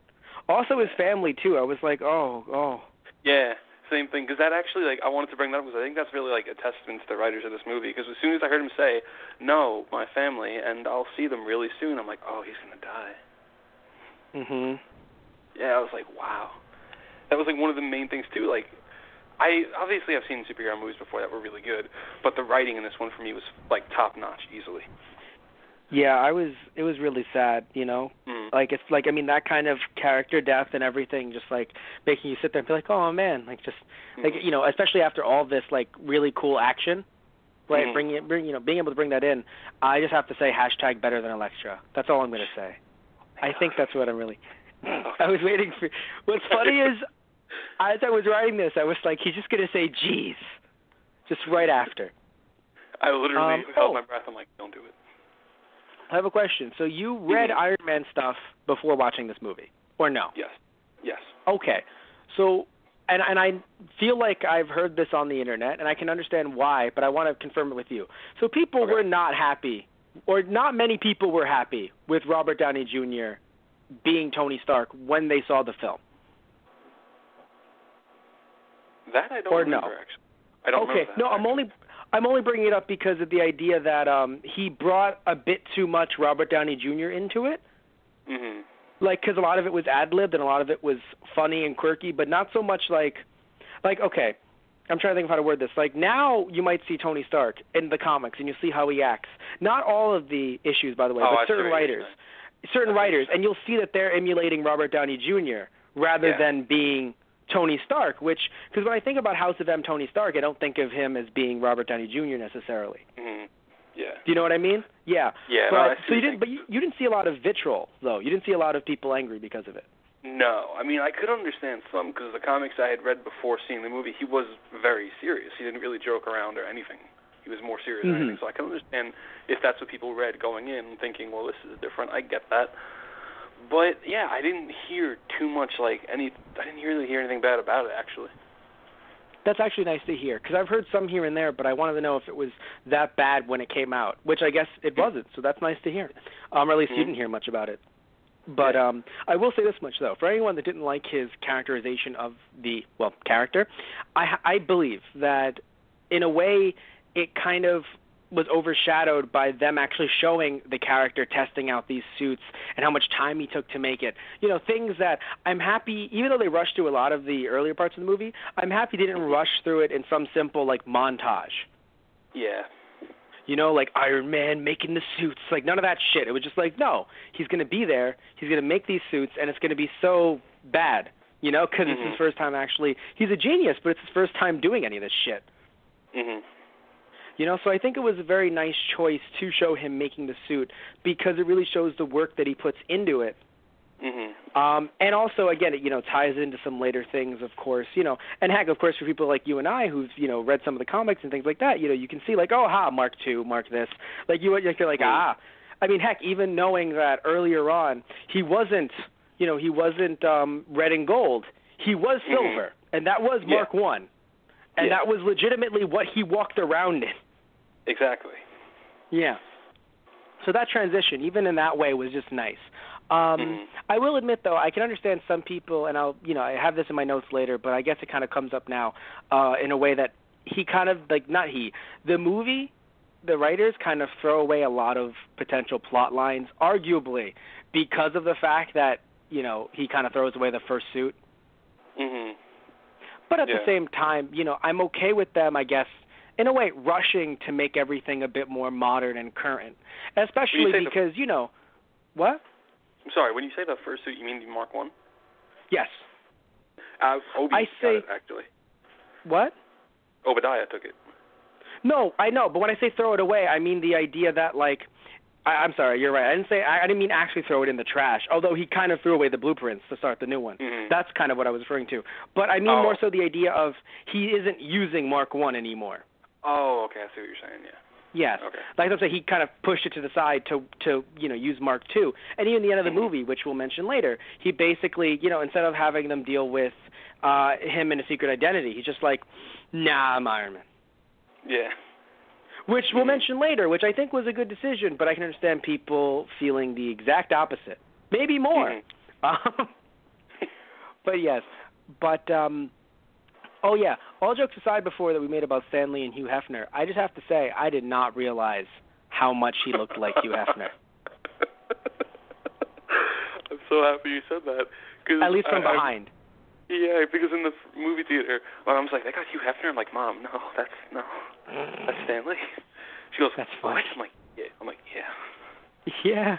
Also, his family, too. I was like, oh. Yeah, same thing. Because that actually, like, I wanted to bring that up because I think that's really, like, a testament to the writers of this movie. Because as soon as I heard him say, no, my family, and I'll see them really soon, I'm like, oh, he's going to die. Mhm. Yeah, I was like, wow. That was, like, one of the main things, too. Like, I've seen superhero movies before that were really good, but the writing in this one for me was, like, top-notch, easily. Yeah, it was really sad, you know? Like, it's like, I mean, that kind of character death and everything, just, like, making you sit there and be like, oh, man, like, just, like, you know, especially after all this, like, really cool action, right, being able to bring that in, I just have to say, hashtag better than Elektra. That's all I'm going to say. I think that's what I'm really, I was waiting for, what's funny is, as I was writing this, I was like, he's just going to say, geez, just right after. I literally held my breath. I'm like, don't do it. I have a question. So you read Iron Man stuff before watching this movie, or no? Yes. Okay. So, and I feel like I've heard this on the internet, and I can understand why, but I want to confirm it with you. So people were not happy, or not many people were happy with Robert Downey Jr. being Tony Stark when they saw the film. That I don't remember, actually. I don't know that. No, I'm only bringing it up because of the idea that he brought a bit too much Robert Downey Jr. into it. Mhm. Like, because a lot of it was ad-libbed and a lot of it was funny and quirky, but not so much like, okay, I'm trying to think of how to word this. Like, now you might see Tony Stark in the comics and you see how he acts. Not all of the issues, by the way, but certain writers. And you'll see that they're emulating Robert Downey Jr. rather than being Tony Stark, which, because when I think about House of M Tony Stark, I don't think of him as being Robert Downey Jr. necessarily. Mm-hmm. Yeah. Do you know what I mean? Yeah. Yeah. So you didn't see a lot of vitriol, though. You didn't see a lot of people angry because of it. No. I mean, I could understand some, because the comics I had read before seeing the movie, he was very serious. He didn't really joke around or anything. He was more serious than anything. So I can understand if that's what people read going in, thinking, well, this is different. I get that. But, yeah, I didn't hear too much, I didn't really hear anything bad about it, actually. That's actually nice to hear, because I've heard some here and there, but I wanted to know if it was that bad when it came out, which I guess it wasn't, so that's nice to hear. Or at least you didn't hear much about it. But I will say this much, though. For anyone that didn't like his characterization of the, character, I believe that, in a way, it kind of was overshadowed by them actually showing the character testing out these suits and how much time he took to make it. You know, things that I'm happy, even though they rushed through a lot of the earlier parts of the movie, I'm happy they didn't rush through it in some simple, montage. Yeah. You know, like Iron Man making the suits, none of that shit. It was just no, he's going to be there, he's going to make these suits, and it's going to be so bad, because it's his first time actually. He's a genius, but it's his first time doing any of this shit. Mhm. So I think it was a very nice choice to show him making the suit because it really shows the work that he puts into it. Mm-hmm. And also, again, it ties into some later things, of course, and heck, of course, for people like you and I who've, read some of the comics and things like that, you can see Mark II, Mark this, you're like, I mean, heck, even knowing that earlier on, he wasn't red and gold, he was silver, and that was Mark I. And that was legitimately what he walked around in. Exactly. Yeah. So that transition, even in that way, was just nice. I will admit, though, I can understand some people, and I have this in my notes later, but I guess it kind of comes up now in a way that he kind of, the movie, the writers kind of throw away a lot of potential plot lines, arguably, because of the fact that, he kind of throws away the first suit. Mm-hmm. But at the same time, I'm okay with them, I guess, in a way, rushing to make everything a bit more modern and current. Especially because, what? I'm sorry, when you say the first suit, you mean the Mark I? Yes. Obi got it, actually. What? Obadiah took it. No, I know, but when I say throw it away, I mean the idea that, I'm sorry, you're right. I didn't mean actually throw it in the trash, although he kind of threw away the blueprints to start the new one. Mm-hmm. That's kind of what I was referring to. But I mean more so the idea of he isn't using Mark 1 anymore. Oh, okay, I see what you're saying, yeah. Yes. Okay. Like I'm saying, he kind of pushed it to the side to use Mark 2. And even the end of the movie, which we'll mention later, he basically, instead of having them deal with him and a secret identity, he's just like, nah, I'm Iron Man. Yeah. Which we'll mention later, which I think was a good decision, but I can understand people feeling the exact opposite. Maybe more. But yes. But, oh yeah, all jokes aside before that we made about Stan Lee and Hugh Hefner, I just have to say I did not realize how much he looked like Hugh Hefner. I'm so happy you said that. At least from behind. Yeah, because in the movie theater, my mom's like, "They got Hugh Hefner." I'm like, "Mom, that's Stan Lee." She goes, "That's funny." What? I'm like, "Yeah." Yeah.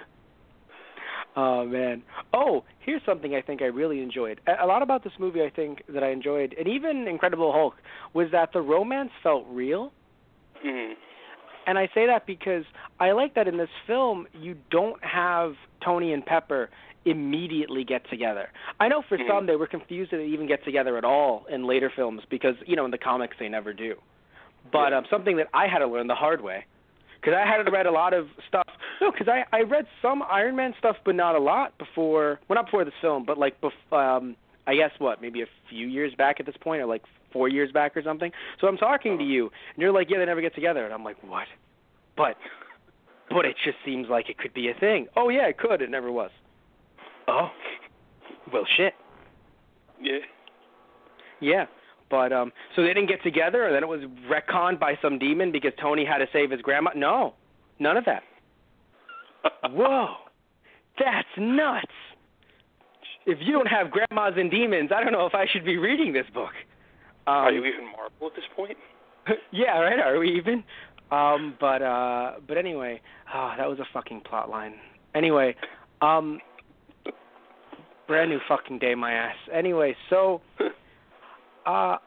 Oh man. Oh, here's something I think I really enjoyed. A lot about this movie I think that I enjoyed, and even Incredible Hulk, was that the romance felt real. Mm-hmm. And I say that because I like that in this film you don't have Tony and Pepper immediately get together. I know for some they were confused that they even get together at all in later films because, in the comics they never do. But something that I had to learn the hard way, because I had read a lot of stuff. No, because I read some Iron Man stuff, but not a lot before, well, not before this film, but like, I guess maybe a few years back at this point, or like 4 years back or something. So I'm talking to you, and you're like, yeah, they never get together. And I'm like, what? But it just seems like it could be a thing. Oh, yeah, it could. It never was. Oh, well, shit. Yeah. Yeah, but so they didn't get together, or then it was retconned by some demon because Tony had to save his grandma? No, none of that. Whoa, that's nuts. If you don't have grandmas and demons, I don't know if I should be reading this book. Are you even Marvel at this point? Yeah, right, are we even? But anyway, that was a fucking plot line. Anyway, brand new fucking day, my ass. Anyway, so, but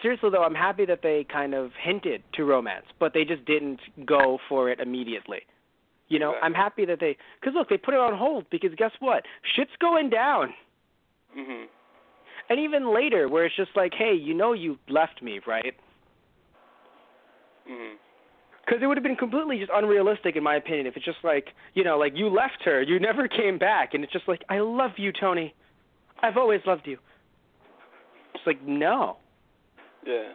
seriously though, I'm happy that they kind of hinted to romance, but they just didn't go for it immediately. Exactly. I'm happy that because look, they put it on hold because guess what? Shit's going down. Mhm. And even later, where it's just like, hey, you left me, right? Mhm. Because it would have been completely just unrealistic, in my opinion, if it's just like, like you left her, you never came back, and it's just like, I love you, Tony. I've always loved you. It's like, no. Yeah.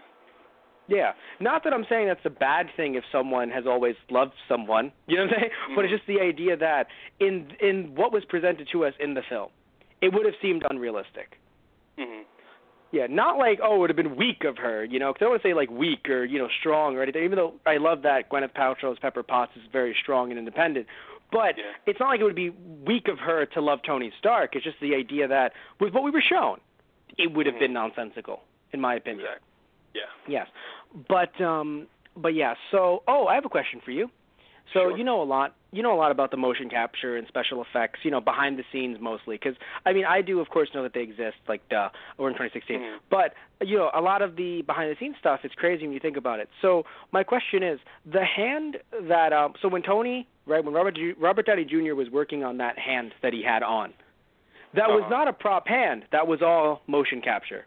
Yeah. Not that I'm saying that's a bad thing if someone has always loved someone, you know what I'm saying? Mm-hmm. But it's just the idea that in what was presented to us in the film, it would have seemed unrealistic. Mm-hmm. Yeah, not like, it would have been weak of her, because I don't want to say like weak or, strong or anything, even though I love that Gwyneth Paltrow's Pepper Potts is very strong and independent. But It's not like it would be weak of her to love Tony Stark. It's just the idea that with what we were shown, it would have been nonsensical, in my opinion. Exactly. Yeah. Yes. But yeah, so, I have a question for you. So sure. You know a lot about the motion capture and special effects, behind the scenes mostly. Because, I do, of course, know that they exist, like, we're in 2016. Mm-hmm. But, a lot of the behind-the-scenes stuff is crazy when you think about it. So my question is, the hand that, so when when Robert Downey Jr. was working on that hand that he had on, that was not a prop hand. That was all motion capture.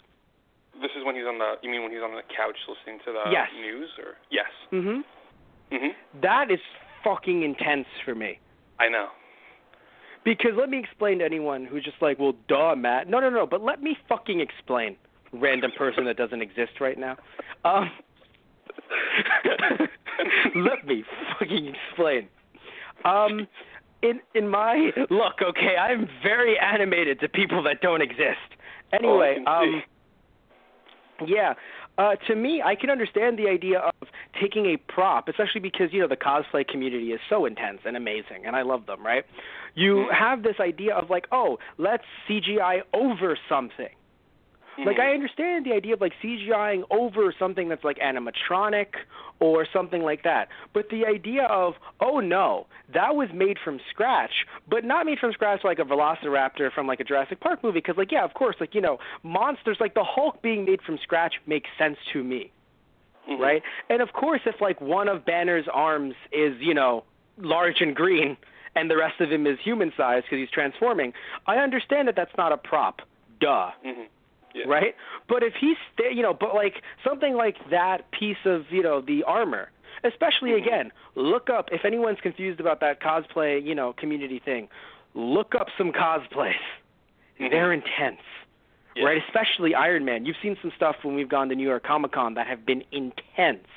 This is when he's on the couch listening to the news? Or yes. Mm-hmm. Mm-hmm. That is fucking intense for me. I know. Because let me explain to anyone who's just like, well, duh, Matt. No, but let me fucking explain. Random person that doesn't exist right now. Let me fucking explain. In my look, okay, I'm very animated to people that don't exist. Anyway, yeah. To me, I can understand the idea of taking a prop, especially because, the cosplay community is so intense and amazing, and I love them, right? You have this idea of like, let's CGI over something. Like, I understand the idea of, like, CGIing over something that's, like, animatronic or something like that. But the idea of, no, that was made from scratch, but not made from scratch like a Velociraptor from, like, a Jurassic Park movie. Because, like, yeah, of course, like, monsters, like the Hulk being made from scratch makes sense to me, right? And, of course, if, like, one of Banner's arms is, large and green, and the rest of him is human-sized because he's transforming. I understand that that's not a prop. Duh. Mm-hmm. Yeah. Right? But if he's, but like something like that piece of, the armor, especially again, look up, if anyone's confused about that cosplay, community thing, look up some cosplays. They're intense. Yeah. Right? Especially Iron Man. You've seen some stuff when we've gone to New York Comic Con that have been intense.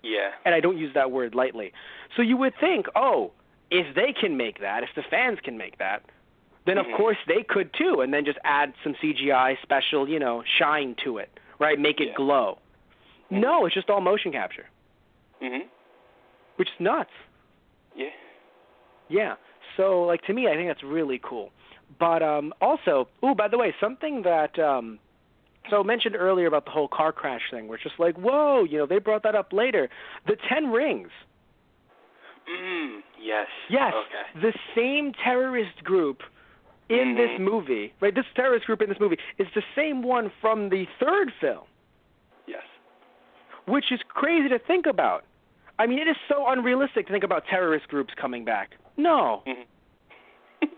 Yeah. And I don't use that word lightly. So you would think, if they can make that, if the fans can make that, then of course they could too, and then just add some CGI special, shine to it, right? Make it glow. No, it's just all motion capture. Which is nuts. Yeah. Yeah. So, like, to me, I think that's really cool. But also, by the way, something that so I mentioned earlier about the whole car crash thing, where it's just like, whoa, they brought that up later. The 10 Rings. Yes. Yes. Okay. The same terrorist group in this movie, right? This terrorist group in this movie is the same one from the third film. Yes. Which is crazy to think about. I mean, it is so unrealistic to think about terrorist groups coming back. No.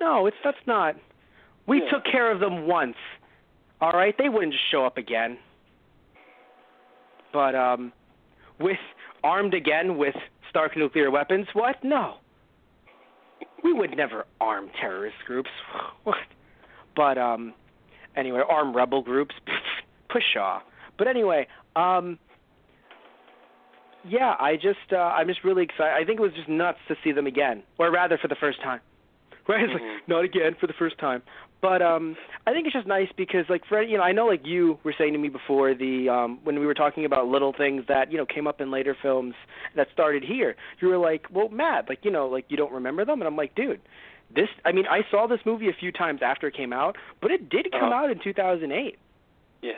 No, that's not. We took care of them once. All right? They wouldn't just show up again. But with armed again with Stark nuclear weapons, what? No. We would never arm terrorist groups. What? But anyway, arm rebel groups. Pshaw. But anyway, I'm just really excited. I think it was just nuts to see them again, or rather for the first time. Right? It's like, not again, for the first time. But I think it's just nice because, like, I know, like, you were saying to me before when we were talking about little things that, came up in later films that started here. You were like, well, Matt, like, you don't remember them? And I'm like, dude, I saw this movie a few times after it came out, but it did come out in 2008. Yeah.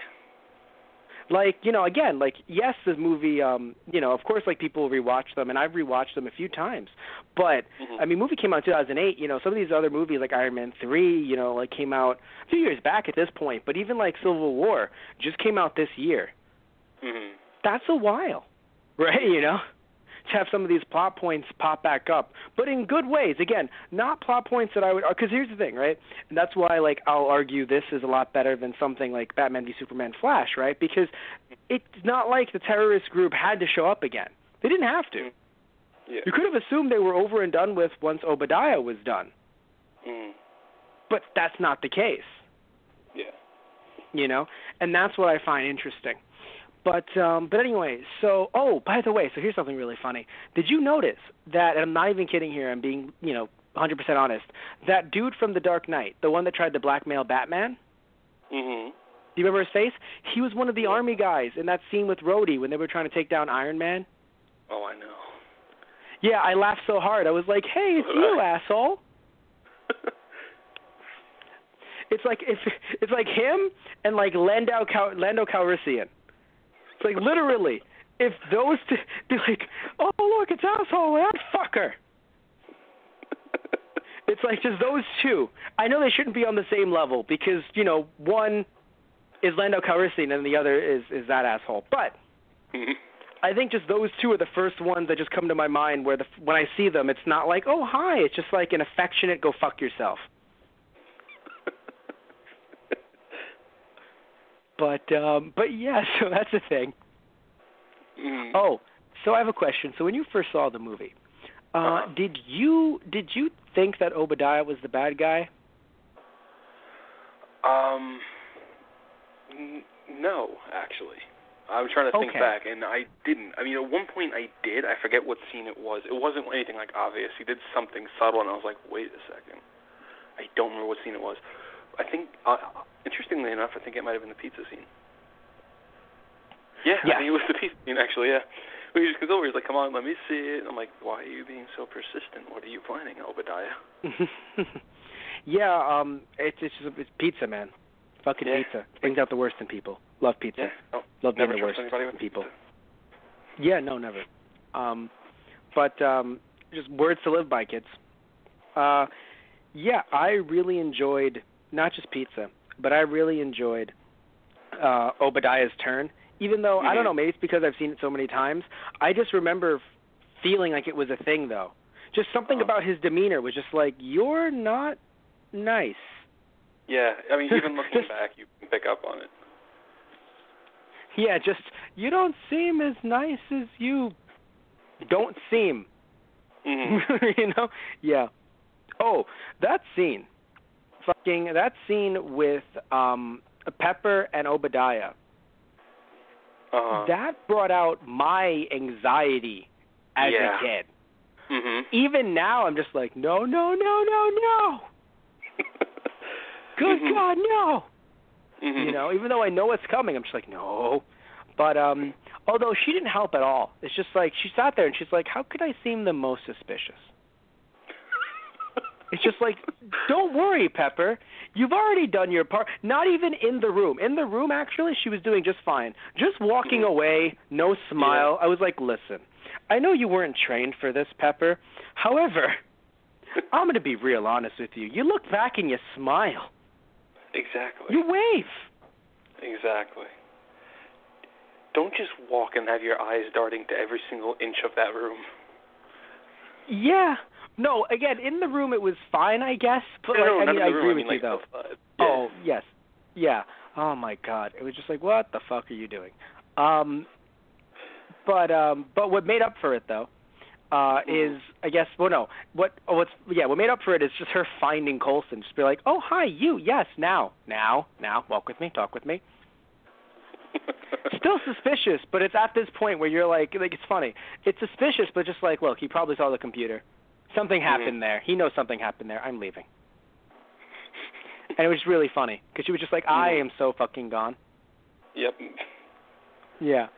Like, again, like, yes, this movie, of course, like, people rewatch them, and I've rewatched them a few times. But, movie came out in 2008, some of these other movies, like Iron Man 3, like, came out a few years back at this point. But even, like, Civil War just came out this year. That's a while, right, to have some of these plot points pop back up, but in good ways. Again, not plot points that I would, because here's the thing, right? And that's why, like, I'll argue this is a lot better than something like Batman v Superman Flash, right? Because it's not like the terrorist group had to show up again. They didn't have to. Yeah. You could have assumed they were over and done with once Obadiah was done. But that's not the case. Yeah. And that's what I find interesting. But anyway, so, by the way, so here's something really funny. Did you notice that, and I'm not even kidding here, I'm being, 100% honest, that dude from The Dark Knight, the one that tried to blackmail Batman? Do you remember his face? He was one of the army guys in that scene with Rhodey when they were trying to take down Iron Man. Oh, I know. Yeah, I laughed so hard. I was like, hey, it's you, asshole. It's like him and, like, Lando Calrissian. Like, literally, if those two, be like, oh, look, it's asshole, that fucker. It's like just those two. I know they shouldn't be on the same level because, one is Lando Calrissian and the other is that asshole. But I think just those two are the first ones that just come to my mind where when I see them, it's not like, oh, hi. It's just like an affectionate go fuck yourself. But yeah, so that's the thing. Oh, so I have a question. So when you first saw the movie, did you think that Obadiah was the bad guy? No, actually. I'm trying to think back, and I didn't. I mean, at one point I did. I forget what scene it was. It wasn't anything like obvious. He did something subtle, and I was like, wait a second. I don't remember what scene it was. I think, interestingly enough, I think it might have been the pizza scene. Yeah, I think it was the pizza scene, actually, yeah. When he just goes over, he's like, come on, let me see it. I'm like, why are you being so persistent? What are you planning, Obadiah? It's pizza, man. Fucking pizza. Brings out the worst in people. Love pizza. Yeah. Love being the worst in people. Pizza. Yeah, no, never. But just words to live by, kids. I really enjoyed not just pizza, but I really enjoyed Obadiah's turn. Even though, I don't know, maybe it's because I've seen it so many times. I just remember feeling like it was a thing, though. Just something about his demeanor was just like, you're not nice. Yeah, I mean, even looking back, you can pick up on it. Yeah, just, you don't seem as nice as you don't seem. Mm-hmm. You know? Yeah. Oh, that scene with Pepper and Obadiah. That brought out my anxiety as a kid. Mm-hmm. Even now, I'm just like, no. Good God, no. Mm-hmm. You know, even though I know what's coming, I'm just like, no. But although she didn't help at all, it's just like she sat there and she's like, how could I seem the most suspicious? It's just like, don't worry, Pepper. You've already done your part. Not even in the room. In the room, actually, she was doing just fine. Just walking away, no smile. I was like, listen, I know you weren't trained for this, Pepper. However, I'm going to be real honest with you. You look back and you smile. Exactly. You wave. Exactly. Don't just walk and have your eyes darting to every single inch of that room. Yeah. No, again, in the room it was fine, I guess. But I agree with you, though. Yeah. Oh, yes. Yeah. Oh, my God. It was just like, what the fuck are you doing? But what made up for it, though, is, I guess, what made up for it is just her finding Coulson. Just be like, oh, hi, you, yes, now, walk with me, talk with me. Still suspicious, but it's at this point where you're like it's funny. It's suspicious, but just like, look, he probably saw the computer. Something happened there. He knows something happened there. I'm leaving. And it was really funny because she was just like, I am so fucking gone. Yep. Yeah.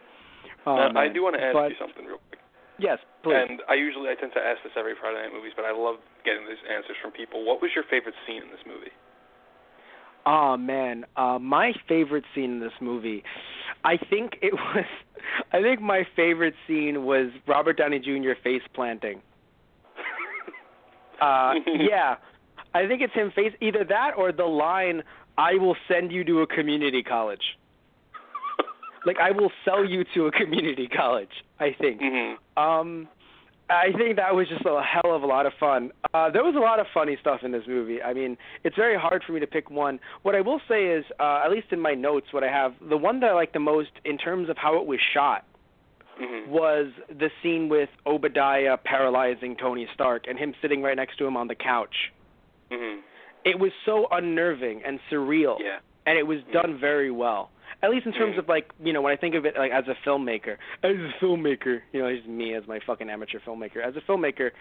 I do want to ask you something real quick. Yes, please. And I tend to ask this every Friday Night Movies, but I love getting these answers from people. What was your favorite scene in this movie? Oh, man. My favorite scene in this movie, I think my favorite scene was Robert Downey Jr. face planting. Yeah. I think it's him either that or the line, I will send you to a community college. Like, I will sell you to a community college, I think. Mm-hmm. I think that was just a hell of a lot of fun. There was a lot of funny stuff in this movie. I mean, it's very hard for me to pick one. What I will say is, at least in my notes, what I have, the one that I like the most in terms of how it was shot was the scene with Obadiah paralyzing Tony Stark and him sitting right next to him on the couch. Mm-hmm. It was so unnerving and surreal, and it was done very well. At least in terms of, like, you know, when I think of it, like, as a filmmaker, you know, it's me as my fucking amateur filmmaker. As a filmmaker,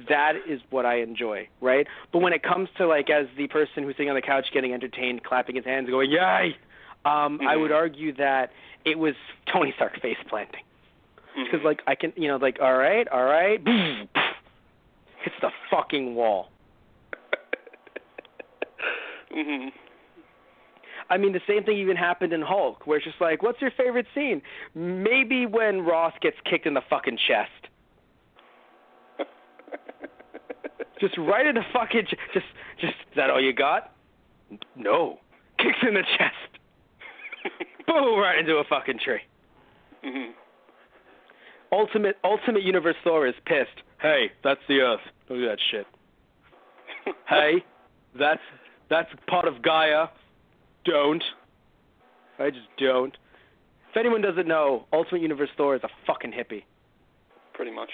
that is what I enjoy, right? But when it comes to, like, as the person who's sitting on the couch getting entertained, clapping his hands, going, yay, I would argue that it was Tony Stark face planting. Because, like, I can, you know, like, all right, hits the fucking wall. Mm-hmm. I mean, the same thing even happened in Hulk, where it's just like, what's your favorite scene? Maybe when Ross gets kicked in the fucking chest. Just right in the fucking just, is that all you got? No. Kicks in the chest. Boom, right into a fucking tree. Mm-hmm. Ultimate Universe Thor is pissed. Hey, that's the Earth. Don't do that shit. Hey, that's part of Gaia. Don't. I just don't. If anyone doesn't know, Ultimate Universe Thor is a fucking hippie. Pretty much.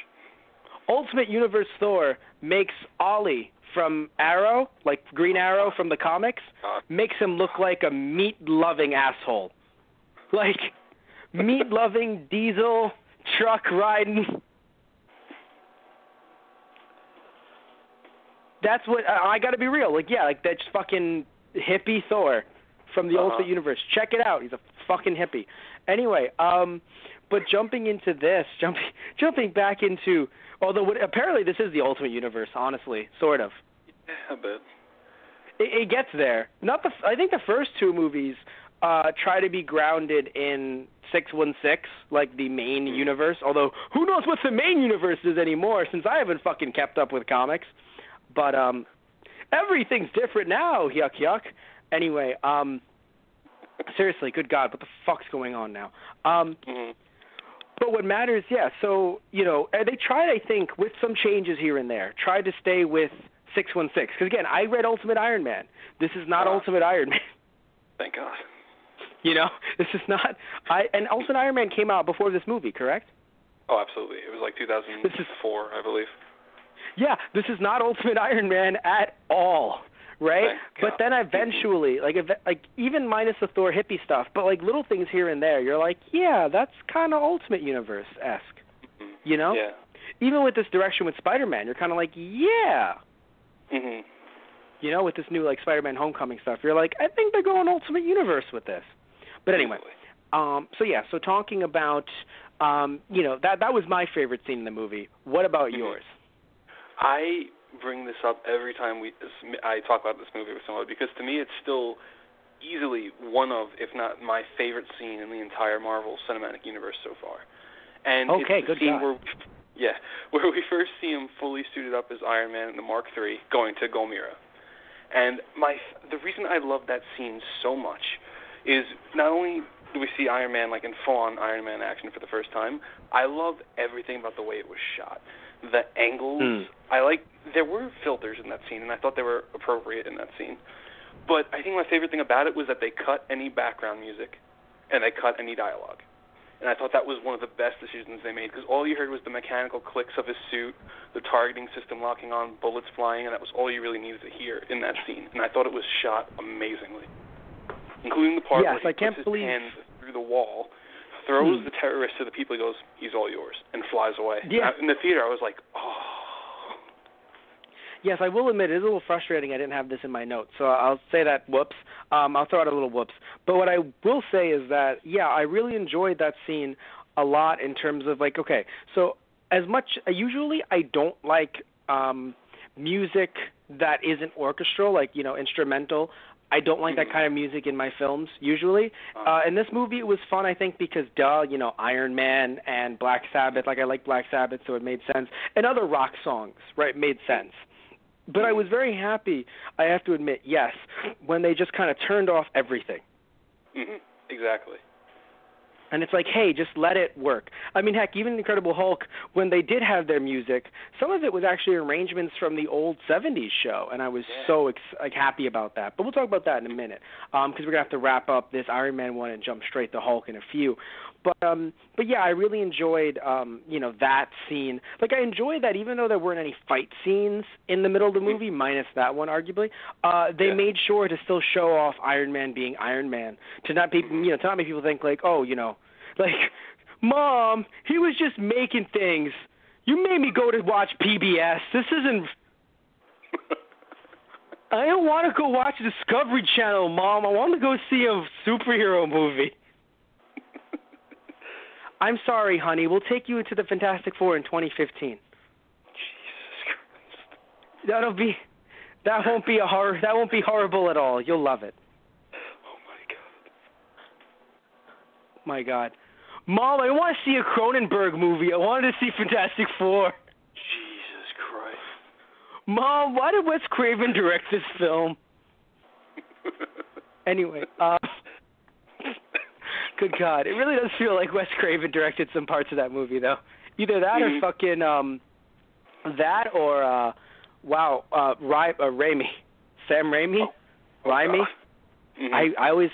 Ultimate Universe Thor makes Ollie from Arrow, like Green Arrow from the comics, makes him look like a meat-loving asshole. Like, meat-loving, diesel, truck-riding. That's what, I gotta be real. Like, yeah, like, that's fucking hippie Thor from the Ultimate Universe. Check it out. He's a fucking hippie. Anyway, but jumping into this, jumping back into, although apparently this is the Ultimate Universe, honestly, sort of. Yeah, a bit. It gets there. I think the first two movies try to be grounded in 616, like the main universe, although who knows what the main universe is anymore since I haven't fucking kept up with comics. But everything's different now, yuck. Anyway, seriously, good God, what the fuck's going on now? But what matters, so, they tried, I think, with some changes here and there, tried to stay with 616. Because, again, I read Ultimate Iron Man. This is not Ultimate Iron Man. Thank God. This is not... And Ultimate Iron Man came out before this movie, correct? Oh, absolutely. It was like 2004, I believe. Yeah, this is not Ultimate Iron Man at all, right? But then eventually, even minus the Thor hippie stuff, but little things here and there, you're like, yeah, that's kind of Ultimate Universe-esque, Yeah. Even with this direction with Spider-Man, you're kind of like, yeah. Mm-hmm. With this new Spider-Man Homecoming stuff, you're like, I think they're going Ultimate Universe with this. But anyway, so talking about, that was my favorite scene in the movie. What about yours? I bring this up every time I talk about this movie with somebody because to me it's still easily one of, if not my favorite scene in the entire Marvel Cinematic Universe so far. And it's the scene where we first see him fully suited up as Iron Man in the Mark III going to Gomera. And the reason I love that scene so much is not only do we see Iron Man in full-on Iron Man action for the first time, I love everything about the way it was shot. The angles, there were filters in that scene, and I thought they were appropriate in that scene. But I think my favorite thing about it was that they cut any background music, and they cut any dialogue. And I thought that was one of the best decisions they made, because all you heard was the mechanical clicks of his suit, the targeting system locking on, bullets flying, and that was all you really needed to hear in that scene. And I thought it was shot amazingly, including the part where he puts his hands through the wall, throws the terrorist to the people, he goes, he's all yours, and flies away. Yeah. In the theater, I was like, oh. Yes, I will admit, it is a little frustrating I didn't have this in my notes, so I'll say that, whoops. I'll throw out a little whoops. But what I will say is that, I really enjoyed that scene a lot in terms of, so as much, usually I don't like music that isn't orchestral, instrumental. I don't like that kind of music in my films, usually. In this movie, it was fun, I think, because, Iron Man and Black Sabbath. I like Black Sabbath, so it made sense. And other rock songs, right, made sense. But I was very happy, I have to admit, yes, when they just kind of turned off everything. Mm-hmm. Exactly. And it's like, hey, just let it work. I mean, heck, even Incredible Hulk, when they did have their music, some of it was actually arrangements from the old 70s show, and I was so happy about that. But we'll talk about that in a minute, because we're going to have to wrap up this Iron Man one and jump straight to Hulk in a few. But yeah, I really enjoyed, that scene. I enjoyed that even though there weren't any fight scenes in the middle of the movie, minus that one, arguably, they made sure to still show off Iron Man being Iron Man, to not make people think Mom, he was just making things. You made me go to watch PBS. This isn't... I don't want to go watch Discovery Channel, Mom. I want to go see a superhero movie. I'm sorry, honey. We'll take you into the Fantastic Four in 2015. Jesus Christ. That won't be horrible at all. You'll love it. Oh my God. Mom, I want to see a Cronenberg movie. I wanted to see Fantastic Four. Jesus Christ. Mom, why did Wes Craven direct this film? Anyway, good God. It really does feel like Wes Craven directed some parts of that movie, though. Either that or fucking, that or, Raimi. Sam Raimi? Raimi? Mm-hmm.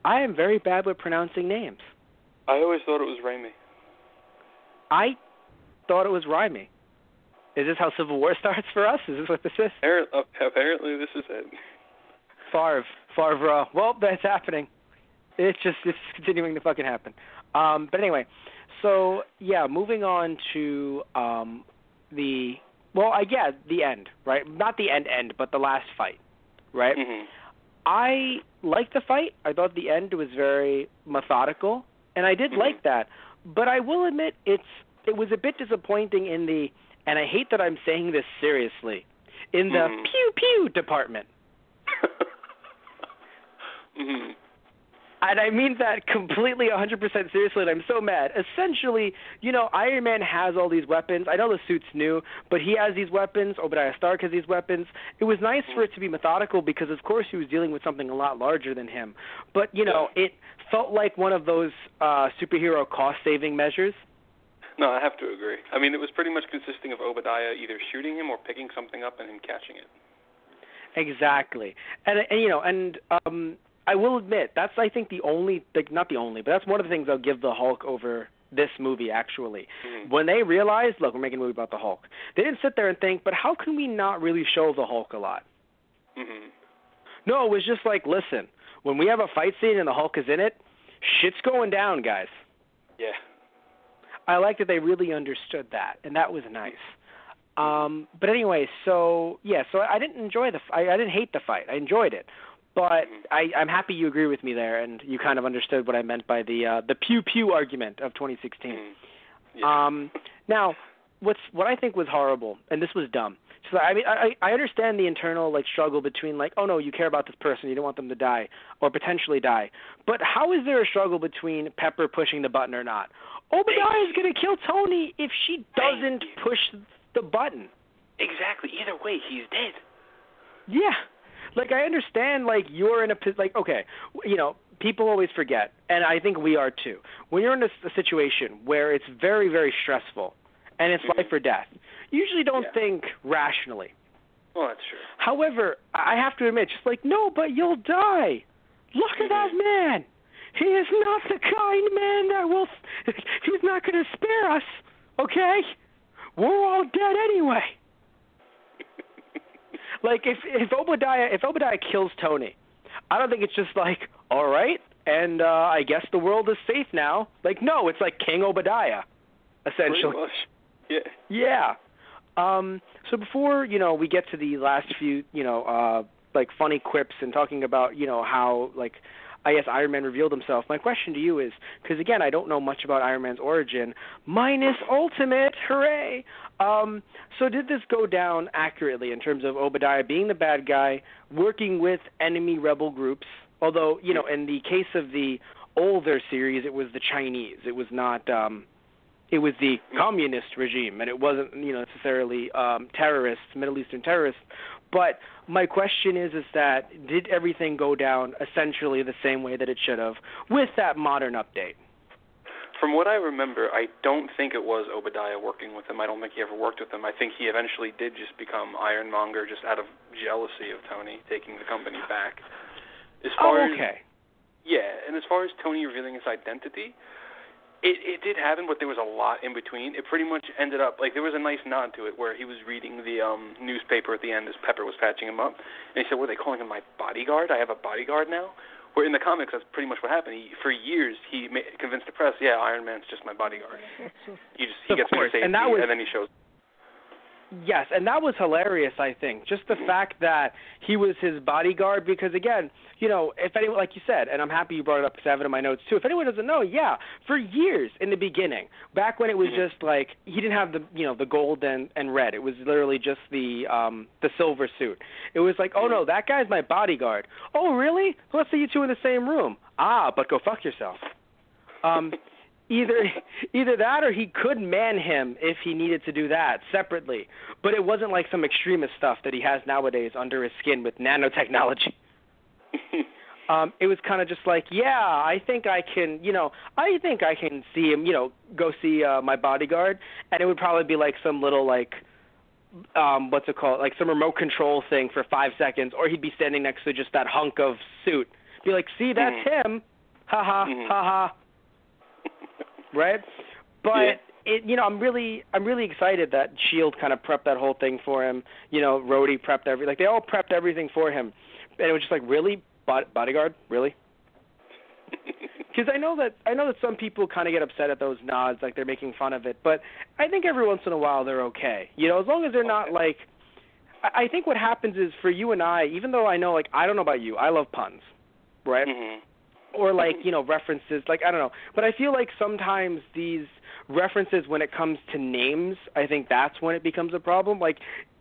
I am very bad with pronouncing names. I always thought it was Raimi. I thought it was Raimi. Is this how Civil War starts for us? Is this what this is? Apparently this is it. Favre. Well, that's happening. It's continuing to fucking happen. But anyway, so yeah, moving on to the end, right? Not the end, but the last fight, right? Mm-hmm. I liked the fight. I thought the end was very methodical, and I did like that. But I will admit it was a bit disappointing and I hate that I'm saying this seriously, in the pew-pew department. Mm-hmm. And I mean that completely 100% seriously, and I'm so mad. Essentially, Iron Man has all these weapons. I know the suit's new, but he has these weapons. Obadiah Stark has these weapons. It was nice for it to be methodical because, of course, he was dealing with something a lot larger than him. But, it felt like one of those superhero cost-saving measures. No, I have to agree. I mean, it was pretty much consisting of Obadiah either shooting him or picking something up and him catching it. Exactly. And I will admit, that's, I think, the only, like, not the only, but that's one of the things I'll give the Hulk over this movie, actually. Mm-hmm. When they realized, look, we're making a movie about the Hulk, they didn't sit there and think, but how can we not really show the Hulk a lot? Mm-hmm. No, it was just like, listen, when we have a fight scene and the Hulk is in it, shit's going down, guys. Yeah. I like that they really understood that, and that was nice. But anyway, so I didn't enjoy I didn't hate the fight. I enjoyed it. But I'm happy you agree with me there, and you kind of understood what I meant by the pew-pew argument of 2016. Yeah. Now, what I think was horrible, and this was dumb. So I mean, I understand the internal like struggle between like, oh no, you care about this person, you don't want them to die or potentially die. But how is there a struggle between Pepper pushing the button or not? Obadiah is going to kill Tony if she doesn't push the button. Exactly. Either way, he's dead. Yeah. Like, I understand, like, you're in a, like, okay, you know, people always forget, and I think we are too. When you're in a situation where it's very, very stressful, and it's life or death, you usually don't think rationally. Well, that's true. However, I have to admit, just like, no, but you'll die. Look at that man. He is not the kind man that will, he's not going to spare us, okay? We're all dead anyway. Like, if Obadiah kills Tony, I don't think it's just like, all right, and I guess the world is safe now. Like, no, it's like King Obadiah, essentially. Pretty much. Yeah. Yeah. So before, you know, we get to the last few, you know, like funny quips and talking about, you know, how, like, I guess Iron Man revealed himself, my question to you is, because, again, I don't know much about Iron Man's origin, minus Ultimate, hooray! So did this go down accurately in terms of Obadiah being the bad guy, working with enemy rebel groups, although, you know, in the case of the older series, it was the Chinese. It was not, it was the communist regime, and it wasn't, you know, necessarily terrorists, Middle Eastern terrorists. But my question is that did everything go down essentially the same way that it should have with that modern update? From what I remember, I don't think it was Obadiah working with him. I don't think he ever worked with him. I think he eventually did just become Ironmonger just out of jealousy of Tony taking the company back. Okay. Yeah, and as far as Tony revealing his identity, it did happen, but there was a lot in between. It pretty much ended up, like, there was a nice nod to it where he was reading the newspaper at the end as Pepper was patching him up, and he said, were they calling him my bodyguard? I have a bodyguard now? Where in the comics, that's pretty much what happened. For years, he convinced the press, yeah, Iron Man's just my bodyguard. He gets me to safety, and then he shows. Yes, and that was hilarious, I think. Just the fact that he was his bodyguard, because, again, you know, if anyone, like you said, and I'm happy you brought it up because I have it in my notes, too. If anyone doesn't know, yeah, for years in the beginning, back when it was just like, he didn't have the, you know, the gold and red. It was literally just the silver suit. It was like, oh, no, that guy's my bodyguard. Oh, really? Let's see you two in the same room. Ah, but go fuck yourself. Either that or he could man him if he needed to do that separately. But it wasn't like some extremist stuff that he has nowadays under his skin with nanotechnology. It was kind of just like, yeah, I think I can see him, you know, go see my bodyguard. And it would probably be like some little like, what's it called? Like some remote control thing for 5 seconds. Or he'd be standing next to just that hunk of suit. Be like, see, that's him. Ha ha, ha ha. Right, but it, you know, I'm really excited that S.H.I.E.L.D. kind of prepped that whole thing for him. You know, Rhodey prepped they all prepped everything for him, and it was just like, really, bodyguard, really? Because I know that some people kind of get upset at those nods, like they're making fun of it, but I think every once in a while they're okay. You know, as long as they're not like. I think what happens is for you and I, even though I know, like, I don't know about you, I love puns, right? Mm-hmm. Or, like, you know, references, like, I don't know. But I feel like sometimes these references, when it comes to names, I think that's when it becomes a problem. Like,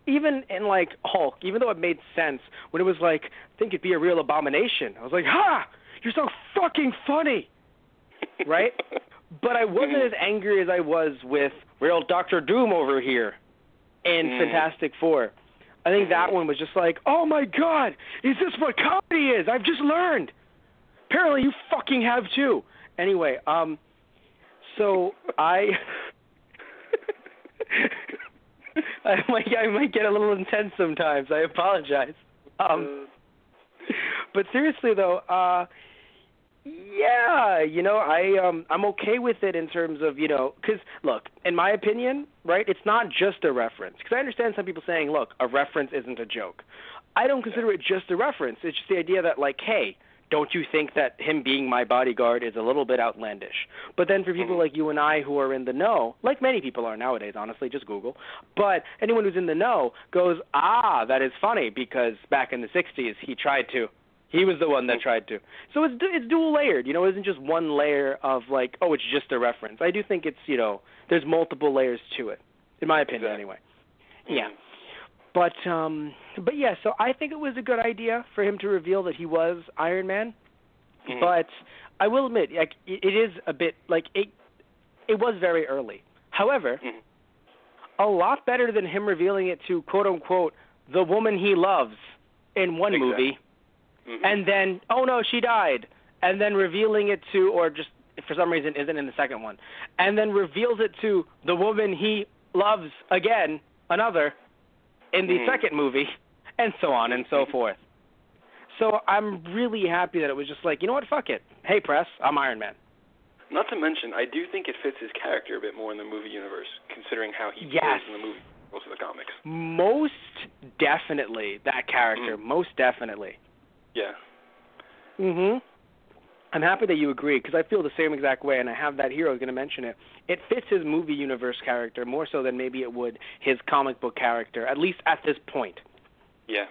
even in, like, Hulk, even though it made sense, when it was like, I think it'd be a real abomination. I was like, ha! You're so fucking funny! Right? But I wasn't as angry as I was with real Dr. Doom over here in Fantastic Four. I think that one was just like, oh, my God! Is this what comedy is? I've just learned! Apparently you fucking have too. Anyway, so I I might get a little intense sometimes. I apologize. But seriously though, yeah, I'm okay with it in terms of, because look, in my opinion, right, it's not just a reference. Because I understand some people saying, look, a reference isn't a joke. I don't consider it just a reference. It's just the idea that, like, hey, don't you think that him being my bodyguard is a little bit outlandish? But then for people like you and I who are in the know, like many people are nowadays, honestly, just Google, but anyone who's in the know goes, that is funny because back in the 60s he was the one that tried to. So it's dual layered, it isn't just one layer of like, oh, it's just a reference. I do think it's, there's multiple layers to it, in my opinion anyway. Yeah. But yeah, so I think it was a good idea for him to reveal that he was Iron Man. But I will admit, like, it is a bit, like, it was very early. However, a lot better than him revealing it to, quote-unquote, the woman he loves in one movie, and then, oh, no, she died, and then revealing it to, or just for some reason isn't in the second one, and then reveals it to the woman he loves again, another, in the second movie, and so on and so forth. So I'm really happy that it was just like, you know what, fuck it. Hey, press, I'm Iron Man. Not to mention, I do think it fits his character a bit more in the movie universe, considering how he plays in the movie, most of the comics. Most definitely, that character. Most definitely. Yeah. I'm happy that you agree, because I feel the same exact way, and I have that here, I was going to mention it. It fits his movie universe character more so than maybe it would his comic book character, at least at this point. Yeah.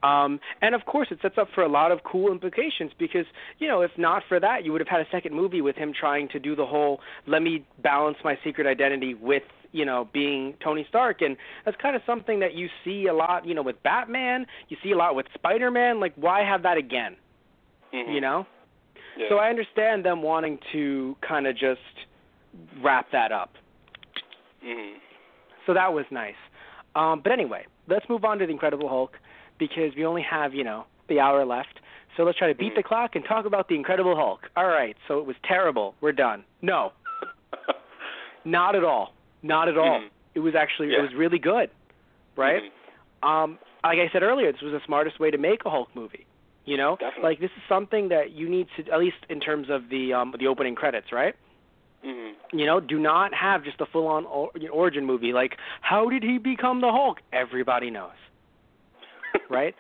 And, of course, it sets up for a lot of cool implications because, if not for that, you would have had a second movie with him trying to do the whole, let me balance my secret identity with, being Tony Stark. And that's kind of something that you see a lot, with Batman. You see a lot with Spider-Man. Like, why have that again? Yeah. So I understand them wanting to kind of just wrap that up. So that was nice. But anyway, let's move on to The Incredible Hulk because we only have, the hour left. So let's try to beat the clock and talk about The Incredible Hulk. All right, so it was terrible. We're done. No. Not at all. Not at all. It was actually, it was really good, right? Like I said earlier, this was the smartest way to make a Hulk movie. Definitely. Like this is something that you need to, at least in terms of the opening credits, right? Do not have just a full-on origin movie. Like, how did he become the Hulk? Everybody knows, right?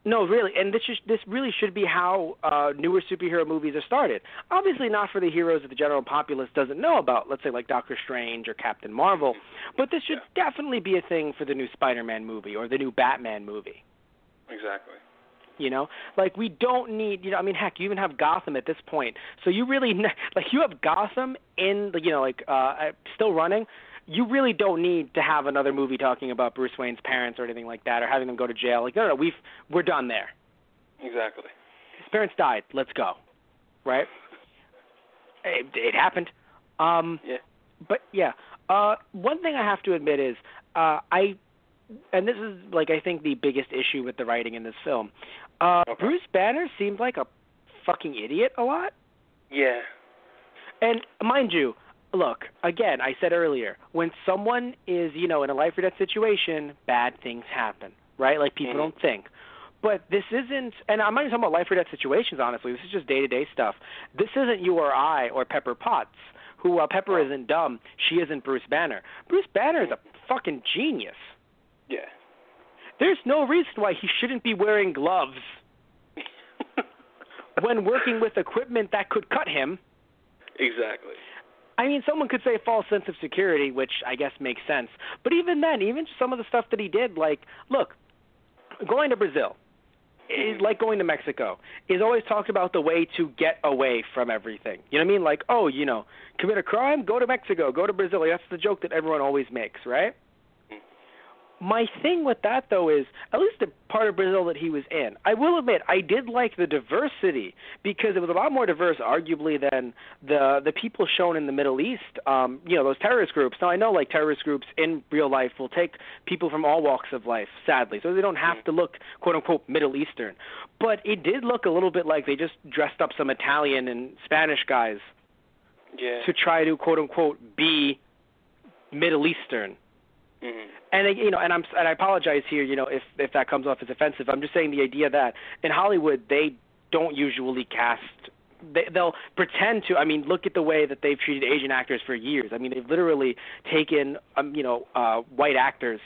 No, really, and this really should be how newer superhero movies are started. Obviously not for the heroes that the general populace doesn't know about, let's say like Doctor Strange or Captain Marvel, but this should definitely be a thing for the new Spider-Man movie or the new Batman movie. Exactly. Like we don't need, heck, you even have Gotham at this point. So you really, you have Gotham in, still running. You really don't need to have another movie talking about Bruce Wayne's parents or anything like that or having them go to jail. Like, no, we're done there. Exactly. His parents died. Let's go. Right? It happened. But, yeah. One thing I have to admit is and this is, I think the biggest issue with the writing in this film. Bruce Banner seemed like a fucking idiot a lot. Yeah. And mind you, look, again, I said earlier, when someone is, in a life-or-death situation, bad things happen, right? Like, people don't think. But this isn't, and I'm not even talking about life-or-death situations, honestly. This is just day-to-day stuff. This isn't you or I or Pepper Potts, who, while Pepper isn't dumb, she isn't Bruce Banner. Bruce Banner is a fucking genius. Yeah. There's no reason why he shouldn't be wearing gloves when working with equipment that could cut him. Exactly. I mean, someone could say a false sense of security, which I guess makes sense. But even then, even some of the stuff that he did, like, look, going to Brazil, like going to Mexico, is always talked about the way to get away from everything. You know what I mean? Like, commit a crime, go to Mexico, go to Brazil. That's the joke that everyone always makes, right? My thing with that, though, is at least the part of Brazil that he was in, I will admit, I did like the diversity because it was a lot more diverse, arguably, than the people shown in the Middle East, those terrorist groups. Now, I know, terrorist groups in real life will take people from all walks of life, sadly, so they don't have to look, quote-unquote, Middle Eastern. But it did look a little bit like they just dressed up some Italian and Spanish guys to try to, quote-unquote, be Middle Eastern. Mm-hmm. And I apologize here, if that comes off as offensive. I'm just saying the idea that in Hollywood they don't usually cast. They'll pretend to. I mean, look at the way that they've treated Asian actors for years. I mean, they've literally taken white actors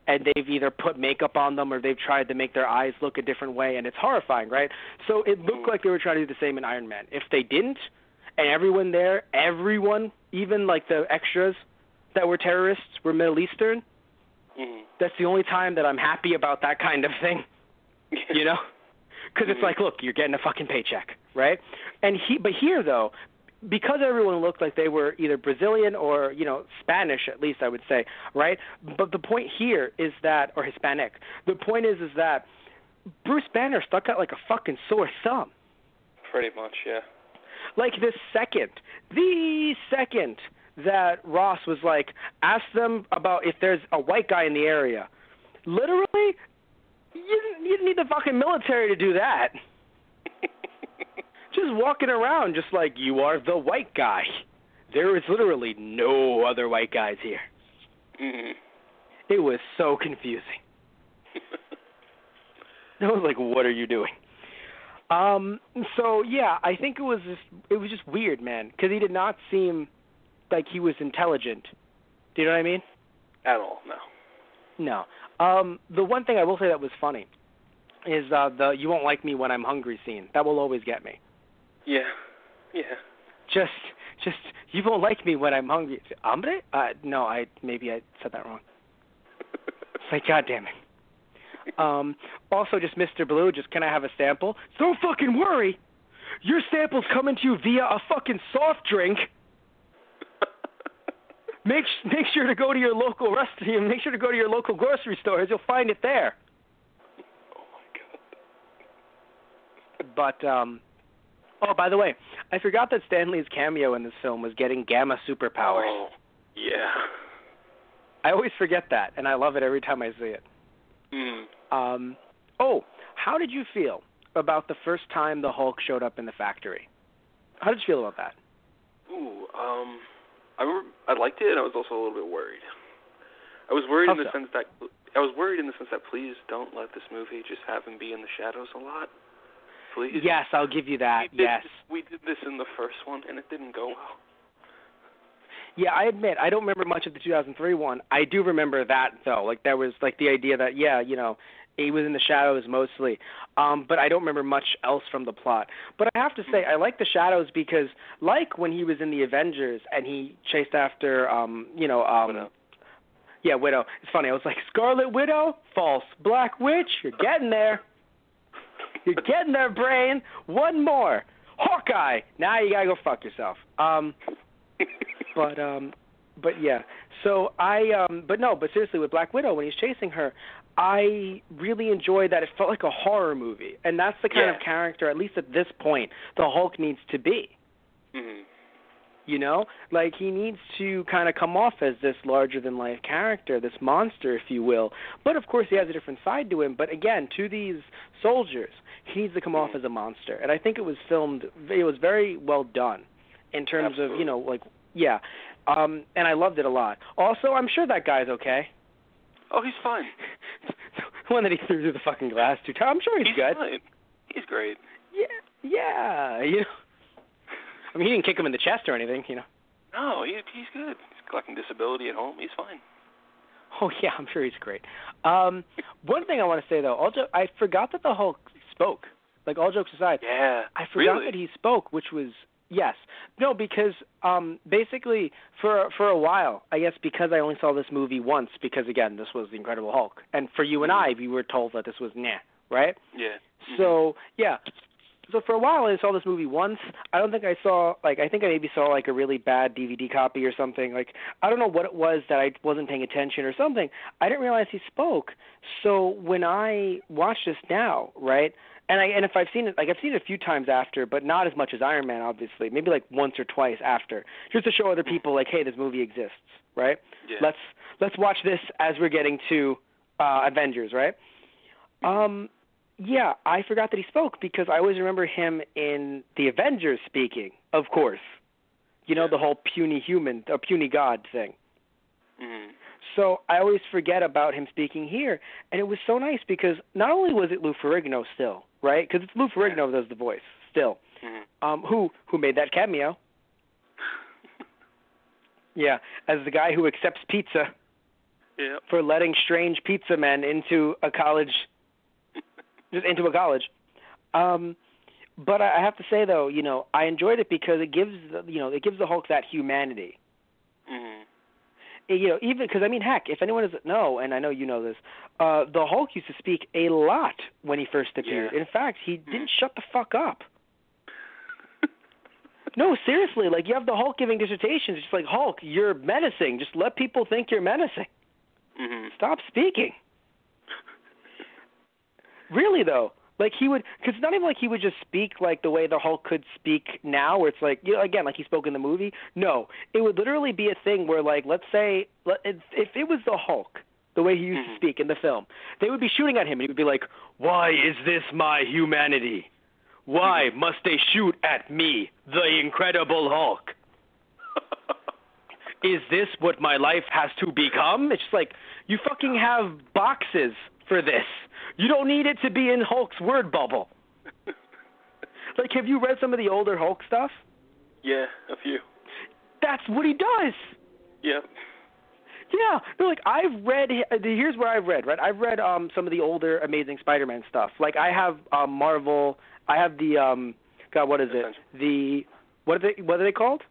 and they've either put makeup on them or they've tried to make their eyes look a different way, and it's horrifying, right? So it looked like they were trying to do the same in Iron Man. If they didn't, and everyone, even like the extras that were terrorists, were Middle Eastern, that's the only time that I'm happy about that kind of thing, Because it's like, look, you're getting a fucking paycheck, right? But here, though, because everyone looked like they were either Brazilian or, Spanish, at least I would say, right? But the point here is that, or Hispanic, the point is that Bruce Banner stuck out like a fucking sore thumb. Pretty much, yeah. Like the second that Ross was like, ask them about if there's a white guy in the area. Literally, you didn't need the fucking military to do that. Just walking around just like, you are the white guy. There is literally no other white guys here. Mm-hmm. It was so confusing. I was like, what are you doing? So, yeah, I think it was just weird, man, because he did not seem like he was intelligent. Do you know what I mean? At all, no. No. The one thing I will say that was funny is the "you won't like me when I'm hungry" scene. That will always get me. Yeah. Just you won't like me when I'm hungry. Hambre? No, maybe I said that wrong. It's like, God damn it. Also, just Mr. Blue, can I have a sample? Don't fucking worry. Your sample's coming to you via a fucking soft drink. Make sure to go to your local restaurant. Make sure to go to your local grocery stores. You'll find it there. Oh my God. But by the way, I forgot that Stan Lee's cameo in this film was getting gamma superpowers. Oh, yeah. I always forget that, and I love it every time I see it. How did you feel about the first time the Hulk showed up in the factory? How did you feel about that? I remember I liked it, and I was also a little bit worried. I was worried in the sense that please don't let this movie just have him be in the shadows a lot. Please. Yes, I'll give you that. We did this in the first one, and it didn't go well. Yeah, I admit I don't remember much of the 2003 one. I do remember that though. Like there was like the idea that he was in the shadows mostly. But I don't remember much else from the plot. But I have to say I like the shadows because like when he was in the Avengers and he chased after Widow. Yeah, Widow. It's funny. I was like, Scarlet Widow? False. Black Witch? You're getting there. You're getting there, brain. One more. Hawkeye. Now you gotta go fuck yourself. But yeah. So but seriously, with Black Widow, when he's chasing her, I really enjoyed that. It felt like a horror movie, and that's the kind of character, at least at this point, the Hulk needs to be. Mm-hmm. Like he needs to kind of come off as this larger-than-life character, this monster, if you will. But of course, he has a different side to him. But again, to these soldiers, he needs to come off as a monster, and I think it was filmed. It was very well done in terms of and I loved it a lot. Also, I'm sure that guy's okay. Oh, he's fine. The one that he threw through the fucking glass 2 times. I'm sure he's good. Fine. He's great. Yeah. I mean, he didn't kick him in the chest or anything, No, he's good. He's collecting disability at home. He's fine. Oh, yeah, I'm sure he's great. One thing I want to say, though, I forgot that the Hulk spoke. Like, all jokes aside. Yeah. I forgot that he spoke, which was... Yes. No, because basically for a while, I guess because I only saw this movie once, because, again, this was The Incredible Hulk. And for you and I, we were told that this was right? Yeah. So, yeah. So for a while, I saw this movie once. I don't think I saw, I think I maybe saw, a really bad DVD copy or something. I don't know what it was that I wasn't paying attention or something. I didn't realize he spoke. So when I watch this now, right, and if I've seen it, I've seen it a few times after, but not as much as Iron Man, obviously. Maybe once or twice after, just to show other people, hey, this movie exists, right? Yeah. Let's watch this as we're getting to Avengers, right? Yeah, I forgot that he spoke because I always remember him in the Avengers speaking, of course. The whole puny human, or puny god thing. Mm-hmm. So I always forget about him speaking here, and it was so nice because not only was it Lou Ferrigno still, right? Because it's Lou Ferrigno that does the voice still, who made that cameo. Yeah, as the guy who accepts pizza for letting strange pizza men into a college, just into a college. But I have to say though, I enjoyed it because it gives the Hulk that humanity. Even because heck, if anyone doesn't know, and I know you know this, the Hulk used to speak a lot when he first appeared. In fact, he didn't shut the fuck up. No, seriously, like you have the Hulk giving dissertations, just like Hulk, you're menacing. Just let people think you're menacing. Stop speaking. Really though. Like he would, because it's not even like he would just speak like the way the Hulk could speak now, where it's like, again, like he spoke in the movie. No, it would literally be a thing where, like, let's say, if it was the Hulk, the way he used to speak in the film, they would be shooting at him, and he would be like, "Why is this my humanity? Why must they shoot at me, the Incredible Hulk? Is this what my life has to become?" It's just like, you fucking have boxes for this. You don't need it to be in Hulk's word bubble. Like, have you read some of the older Hulk stuff? Yeah, a few. That's what he does. Yep. Yeah. No, like, I've read, here's where I've read, right? I've read some of the older Amazing Spider-Man stuff. Like, I have Marvel, I have the, God, what is it? The, what are they called?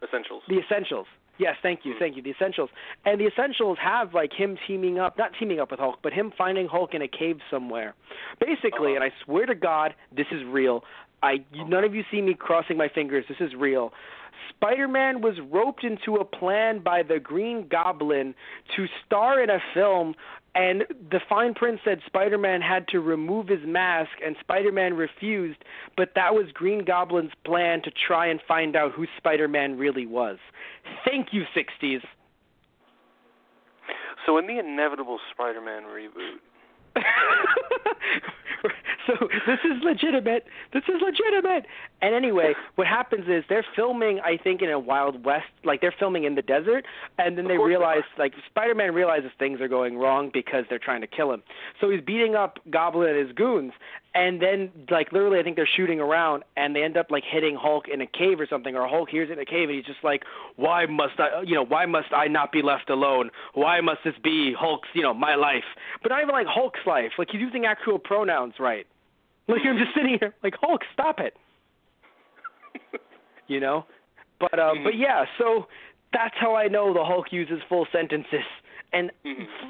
Essentials. The Essentials. Yes, thank you. The Essentials. And the Essentials have, like, him not teaming up with Hulk, but him finding Hulk in a cave somewhere. Basically, and I swear to God, this is real. None of you see me crossing my fingers. This is real. Spider-Man was roped into a plan by the Green Goblin to star in a film, and the fine print said Spider-Man had to remove his mask, and Spider-Man refused, but that was Green Goblin's plan to try and find out who Spider-Man really was. Thank you, 60s. So in the inevitable Spider-Man reboot... So this is legitimate. And anyway, what happens is they're filming, I think, in a Wild West, like they're filming in the desert, and then they realize, like Spider-Man realizes things are going wrong because they're trying to kill him. So he's beating up Goblin and his goons, and then, like, literally I think they're shooting around, and they end up, like, hitting Hulk in a cave or something, or Hulk hears it in a cave, and he's just like, why must I not be left alone? Why must this be Hulk's, my life? But not even, like, Hulk's life. Like, he's using actual pronouns right. Like, I'm just sitting here, like, Hulk, stop it. But yeah, so that's how I know the Hulk uses full sentences, and,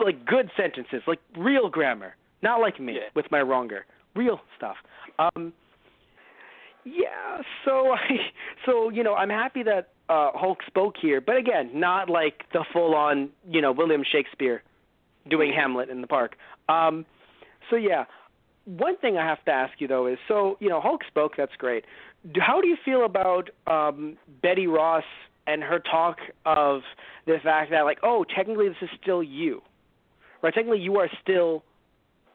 like, good sentences, like real grammar. Not like me with my wronger. Real stuff. So I'm happy that Hulk spoke here, but again, not like the full-on, William Shakespeare doing Hamlet in the park. One thing I have to ask you, though, is, Hulk spoke, that's great. How do you feel about Betty Ross and her talk of the fact that, like, oh, technically this is still you, right? Technically you are still,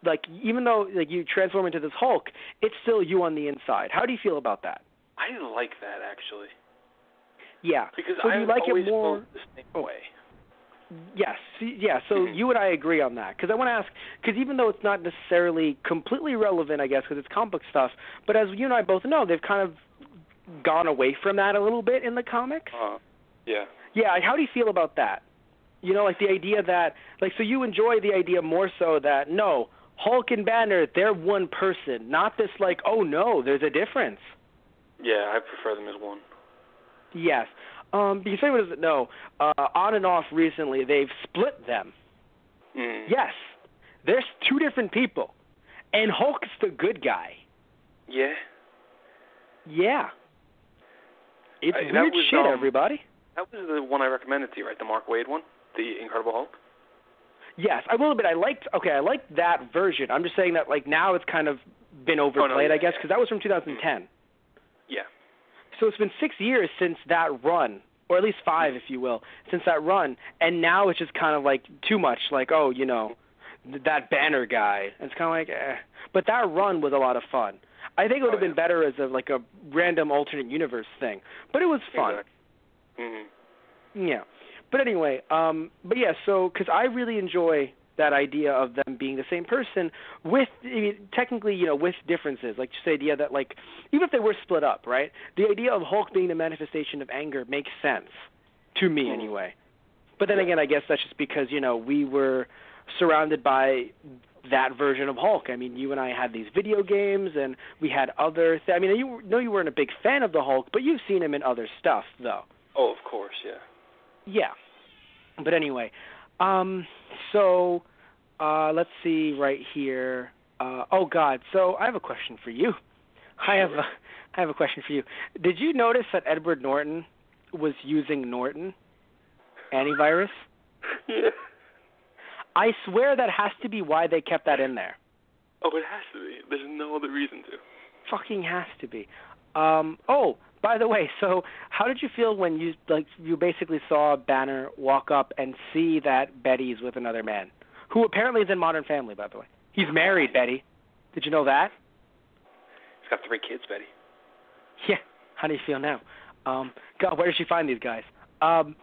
like, even though, like, you transform into this Hulk, it's still you on the inside. How do you feel about that? I like that, actually. Yeah. Because so I you like always it more felt the same way. Yes. Yeah, so you and I agree on that. Because I want to ask, because even though it's not necessarily completely relevant, I guess, because it's comic book stuff, but as you and I both know, they've kind of gone away from that a little bit in the comics. Yeah. Yeah, like, how do you feel about that? Like the idea that, like, so you enjoy the idea more so that, no, Hulk and Banner, they're one person, not this, like, oh, no, there's a difference. Yeah, I prefer them as one. Yes. Because anyone doesn't know, on and off recently, they've split them. Yes. There's two different people. And Hulk's the good guy. Yeah. Yeah. It's weird shit, everybody. That was the one I recommended to you, right? The Mark Waid one? The Incredible Hulk? Yes, I will admit I liked that version. I'm just saying that, like, now it's kind of been overplayed, I guess, because that was from 2010. Yeah. So it's been 6 years since that run, or at least 5, if you will, since that run, and now it's just kind of like too much, like, oh, that Banner guy. And it's kind of like, eh. But that run was a lot of fun. I think it would have been better as a random alternate universe thing, but it was fun. Exactly. Yeah. But anyway, but yeah, so because I really enjoy that idea of them being the same person with, I mean, technically, with differences. Like just the idea that, like, even if they were split up, right? The idea of Hulk being the manifestation of anger makes sense to me anyway. But then again, I guess that's just because, we were surrounded by that version of Hulk. I mean, you and I had these video games, and we had other I mean, you weren't a big fan of the Hulk, but you've seen him in other stuff, though. Oh, of course, yeah. Yeah. But anyway, so let's see right here. Oh, God. So I have a question for you. I have a question for you. Did you notice that Edward Norton was using Norton antivirus? Yeah. I swear that has to be why they kept that in there. Oh, it has to be. There's no other reason to. Fucking has to be. Oh, by the way, so how did you feel when you basically saw Banner walk up and see that Betty's with another man, who apparently is in Modern Family, by the way? He's married, Betty. Did you know that? He's got 3 kids, Betty. Yeah. How do you feel now? God, where did she find these guys? But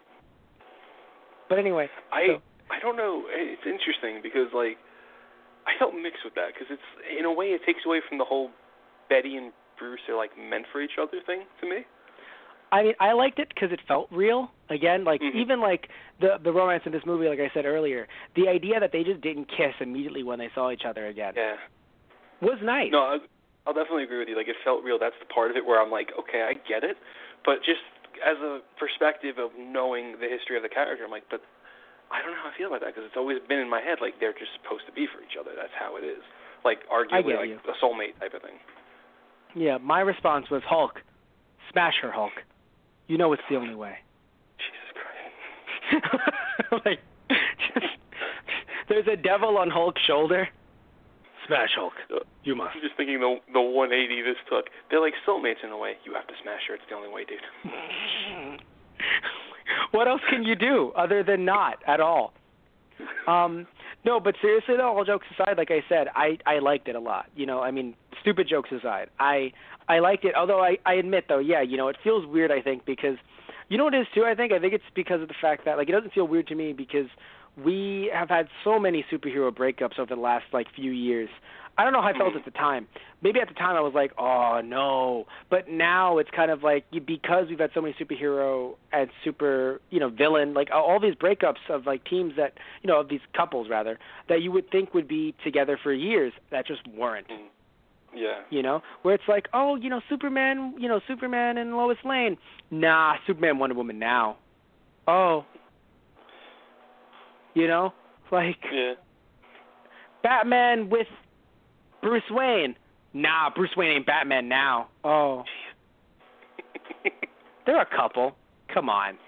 anyway, I don't know. It's interesting because, like, I felt mixed with that because it's, in a way, it takes away from the whole Betty and Bruce are, like, meant for each other thing to me. I mean, I liked it because it felt real. Again, like, even, like, the romance in this movie, like I said earlier, the idea that they just didn't kiss immediately when they saw each other again was nice. No, I'll definitely agree with you. Like, it felt real. That's the part of it where I'm like, okay, I get it. But just as a perspective of knowing the history of the character, I'm like, but I don't know how I feel about that because it's always been in my head like they're just supposed to be for each other. That's how it is. Like, arguably, like a soulmate type of thing. Yeah, my response was, Hulk, smash her, Hulk. You know it's the only way. Jesus Christ. Like, there's a devil on Hulk's shoulder. Smash Hulk. You must. I'm just thinking the 180 this took. They're like soulmates in a way. You have to smash her. It's the only way, dude. What else can you do other than not at all? No, but seriously though, all jokes aside, like I said, I liked it a lot. I mean, stupid jokes aside, I liked it. Although I admit though, yeah, it feels weird. I think because you know what it is too. I think it's because of the fact that, like, it doesn't feel weird to me because we have had so many superhero breakups over the last, like, few years. I don't know how I felt at the time. Maybe at the time I was like, oh, no. But now it's kind of like, because we've had so many superhero and super, villain, like, all these breakups of, like, teams that, of these couples, rather, that you would think would be together for years that just weren't. Yeah. Where it's like, oh, Superman, Superman and Lois Lane. Nah, Superman, Wonder Woman now. Oh. Like, Batman with Bruce Wayne. Nah, Bruce Wayne ain't Batman now. Oh. They're a couple. Come on.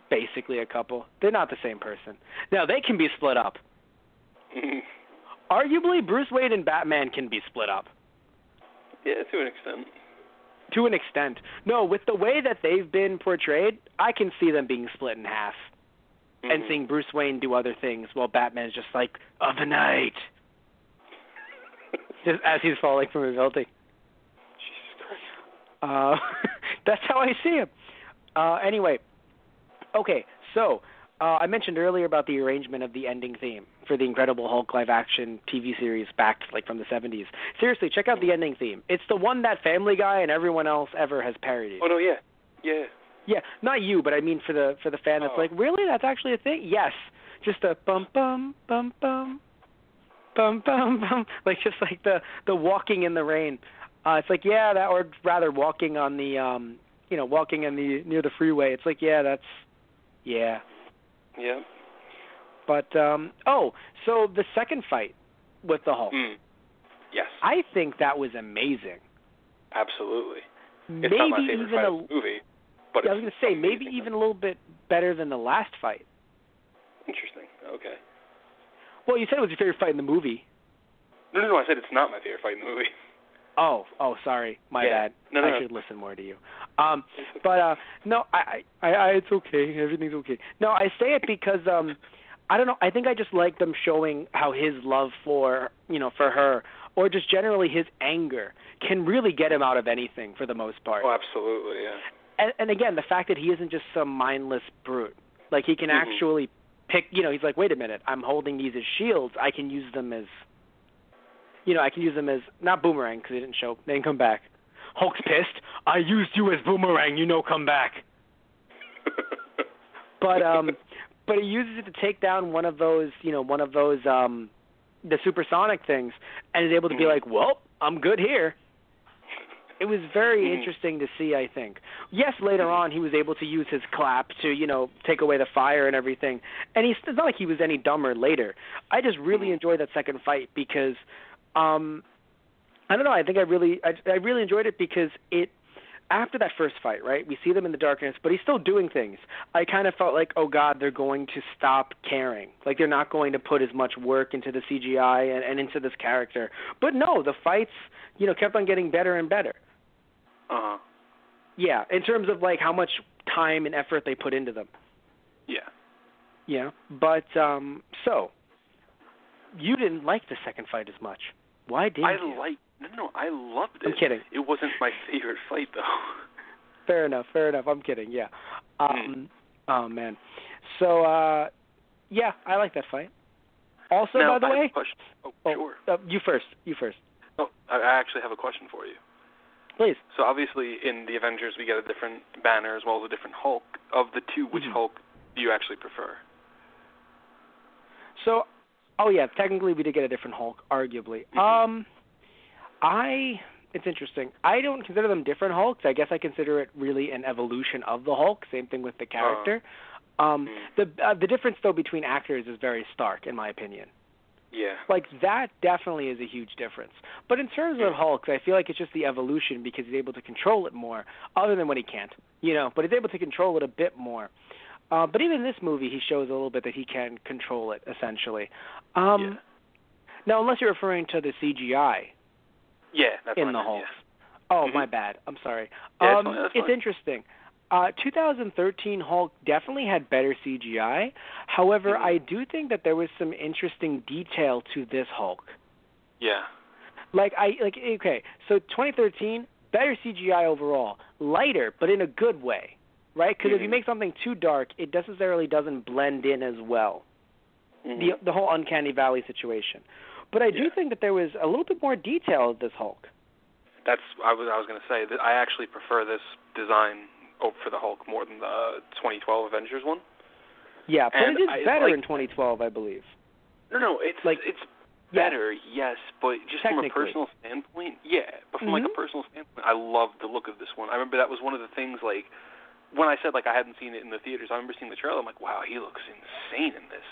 Basically a couple. They're not the same person. Now, they can be split up. Arguably, Bruce Wayne and Batman can be split up. Yeah, to an extent. To an extent. No, with the way that they've been portrayed, I can see them being split in half. And seeing Bruce Wayne do other things while Batman's just like, of the night. Just as he's falling from a building. Jesus Christ. That's how I see him. Anyway, okay, so I mentioned earlier about the arrangement of the ending theme for the Incredible Hulk live-action TV series back, like, from the 70s. Seriously, check out the ending theme. It's the one that Family Guy and everyone else ever has parodied. Oh, no, yeah. Yeah. Yeah, not you, but I mean for the fan that's like, really? That's actually a thing? Yes. Just a bum bum bum bum bum bum bum, like just like the walking in the rain. It's like, yeah, that, or rather walking on the walking in the near the freeway. It's like, yeah, that's yeah. Yeah. But so the second fight with the Hulk. Yes. I think that was amazing. Absolutely. Maybe it's not my favorite even fight of the movie. But I was going to say, maybe even a little bit better than the last fight. Interesting. Okay. Well, you said it was your favorite fight in the movie. No, I said it's not my favorite fight in the movie. Oh, sorry. My bad. No. I should listen more to you. But no, I it's okay. Everything's okay. No, I say it because I don't know. I think I just like them showing how his love for her, or just generally his anger, can really get him out of anything for the most part. Oh, absolutely, yeah. And again, the fact that he isn't just some mindless brute. Like, he can actually pick, he's like, wait a minute, I'm holding these as shields. I can use them as, not boomerang, because they didn't come back. Hulk's pissed. I used you as boomerang, come back. But he uses it to take down one of those, the supersonic things, and is able to be like, well, I'm good here. It was very interesting to see, I think. Yes, later on he was able to use his clap to, take away the fire and everything. And it's not like he was any dumber later. I just really enjoyed that second fight because, I don't know, I think I really enjoyed it because after that first fight, right, we see them in the darkness, but he's still doing things. I kind of felt like, oh, God, they're going to stop caring. Like, they're not going to put as much work into the CGI and into this character. But no, the fights, kept on getting better and better. Uh-huh. Yeah, in terms of, like, how much time and effort they put into them. Yeah. Yeah, but, so, you didn't like the second fight as much. Why didn't you? No, I loved it. I'm kidding. It wasn't my favorite fight, though. Fair enough. I'm kidding, yeah. Oh, man. So, yeah, I like that fight. Also, now, by the way... I have a question. Sure. You first. Oh, I actually have a question for you. Please. So, obviously, in the Avengers, we get a different banner as well as a different Hulk. Of the two, which Hulk do you actually prefer? So, technically we did get a different Hulk, arguably. It's interesting. I don't consider them different Hulks. I guess I consider it really an evolution of the Hulk. Same thing with the character. The difference, though, between actors is very stark, in my opinion. Yeah. Like, that definitely is a huge difference. But in terms of Hulk, I feel like it's just the evolution because he's able to control it more, other than when he can't, but he's able to control it a bit more. But even in this movie, he shows a little bit that he can control it, essentially. Now, unless you're referring to the CGI. Yeah, that's in the Hulks. Yeah. Oh, my bad. I'm sorry. Yeah, that's fine. It's interesting. 2013 Hulk definitely had better CGI. However, I do think that there was some interesting detail to this Hulk. Yeah. Okay, so 2013, better CGI overall. Lighter, but in a good way, right? Because if you make something too dark, it necessarily doesn't blend in as well. The whole Uncanny Valley situation. But I do think that there was a little bit more detail of this Hulk. I was going to say that I actually prefer this design for the Hulk more than the 2012 Avengers one. Yeah, but it is better in 2012, I believe. No, it's better, yes, but just from a personal standpoint, But from a personal standpoint, I love the look of this one. I remember that was one of the things, like, when I said, like, I hadn't seen it in the theaters, I remember seeing the trailer, I'm like, wow, he looks insane in this.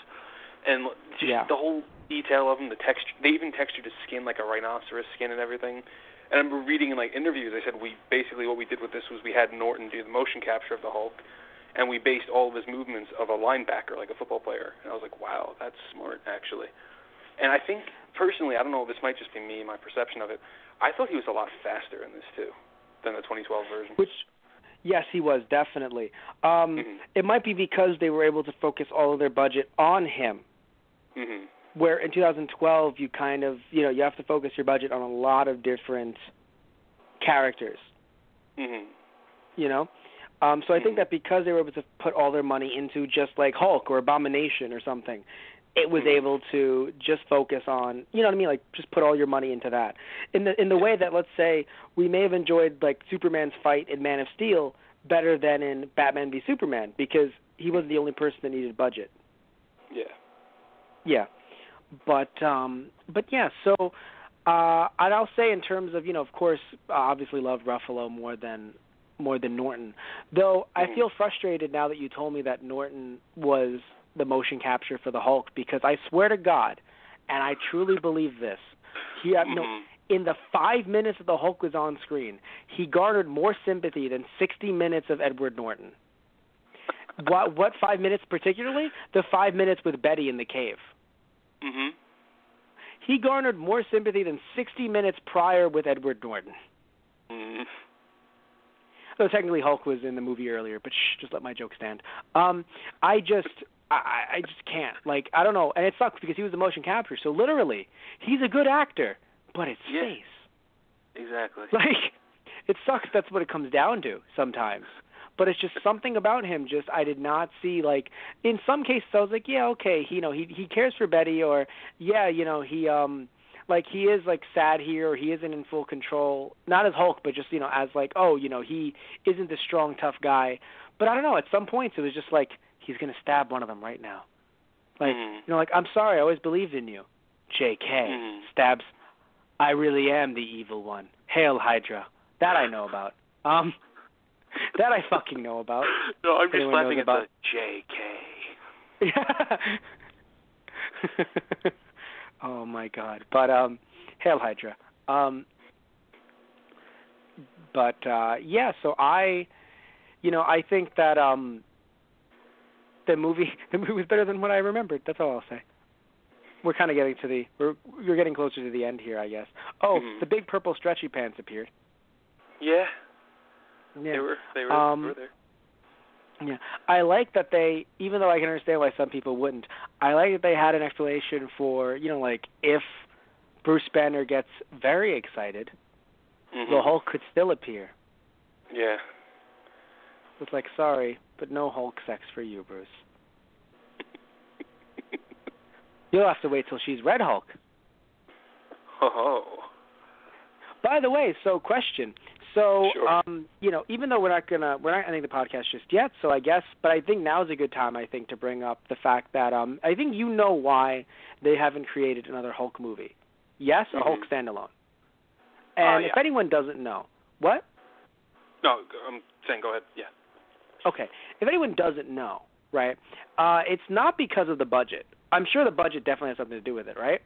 And just the whole detail of him, the texture, they even textured his skin like a rhinoceros skin and everything. And I remember reading in, like, interviews, they said what we did with this was we had Norton do the motion capture of the Hulk, and we based all of his movements of a linebacker, like a football player. And I was like, wow, that's smart, actually. And I think, personally, I don't know, this might just be me, my perception of it, I thought he was a lot faster in this, too, than the 2012 version. Yes, he was, definitely. It might be because they were able to focus all of their budget on him. Where in 2012, you kind of, you have to focus your budget on a lot of different characters. So I think that because they were able to put all their money into just like Hulk or Abomination or something, it was able to just focus on, you know what I mean, like just put all your money into that. In the way that, let's say, we may have enjoyed like Superman's fight in Man of Steel better than in Batman v Superman because he was the only person that needed budget. Yeah, but yeah. So, and I'll say in terms of of course, obviously loved Ruffalo more than Norton. Though I feel frustrated now that you told me that Norton was the motion capture for the Hulk because I swear to God, and I truly believe this, in the 5 minutes that the Hulk was on screen, he garnered more sympathy than 60 minutes of Edward Norton. What 5 minutes particularly? The 5 minutes with Betty in the cave. He garnered more sympathy than 60 minutes prior with Edward Norton. So technically Hulk was in the movie earlier, but just let my joke stand. I just can't. Like, I don't know. And it sucks because he was the motion capture. So literally, he's a good actor, but it's face. Exactly. Like, it sucks that's what it comes down to sometimes. but it's just something about him. Just I did not see, like, in some cases I was like, yeah, okay, he cares for Betty, or yeah, he like he is like sad here, or he isn't in full control, not as Hulk, but just as like, oh, he isn't this strong tough guy. But I don't know, at some points it was just like he's gonna stab one of them right now. Like, like, I'm sorry, I always believed in you. JK stabs, I really am the evil one. Hail Hydra. That I know about. That I fucking know about. No, I'm just laughing at about the JK. Oh my God. But Hail Hydra. Yeah, so I think that the movie was better than what I remembered. That's all I'll say. We're kind of getting to we're getting closer to the end here, I guess. Oh, the big purple stretchy pants appeared. Yeah. Yeah. They were there. Yeah. I like that they, even though I can understand why some people wouldn't, I like that they had an explanation for, like, if Bruce Banner gets very excited, the Hulk could still appear. Yeah. It's like, sorry, but no Hulk sex for you, Bruce. You'll have to wait till she's Red Hulk. Oh. By the way, so question. So, sure. Even though we're not ending the podcast just yet, so I guess, but I think now is a good time, I think, to bring up the fact that I think you know why they haven't created another Hulk movie. Yes, a Hulk standalone. And if anyone doesn't know, what? No, I'm saying go ahead, yeah. Okay. If anyone doesn't know, right, it's not because of the budget. I'm sure the budget definitely has something to do with it, right?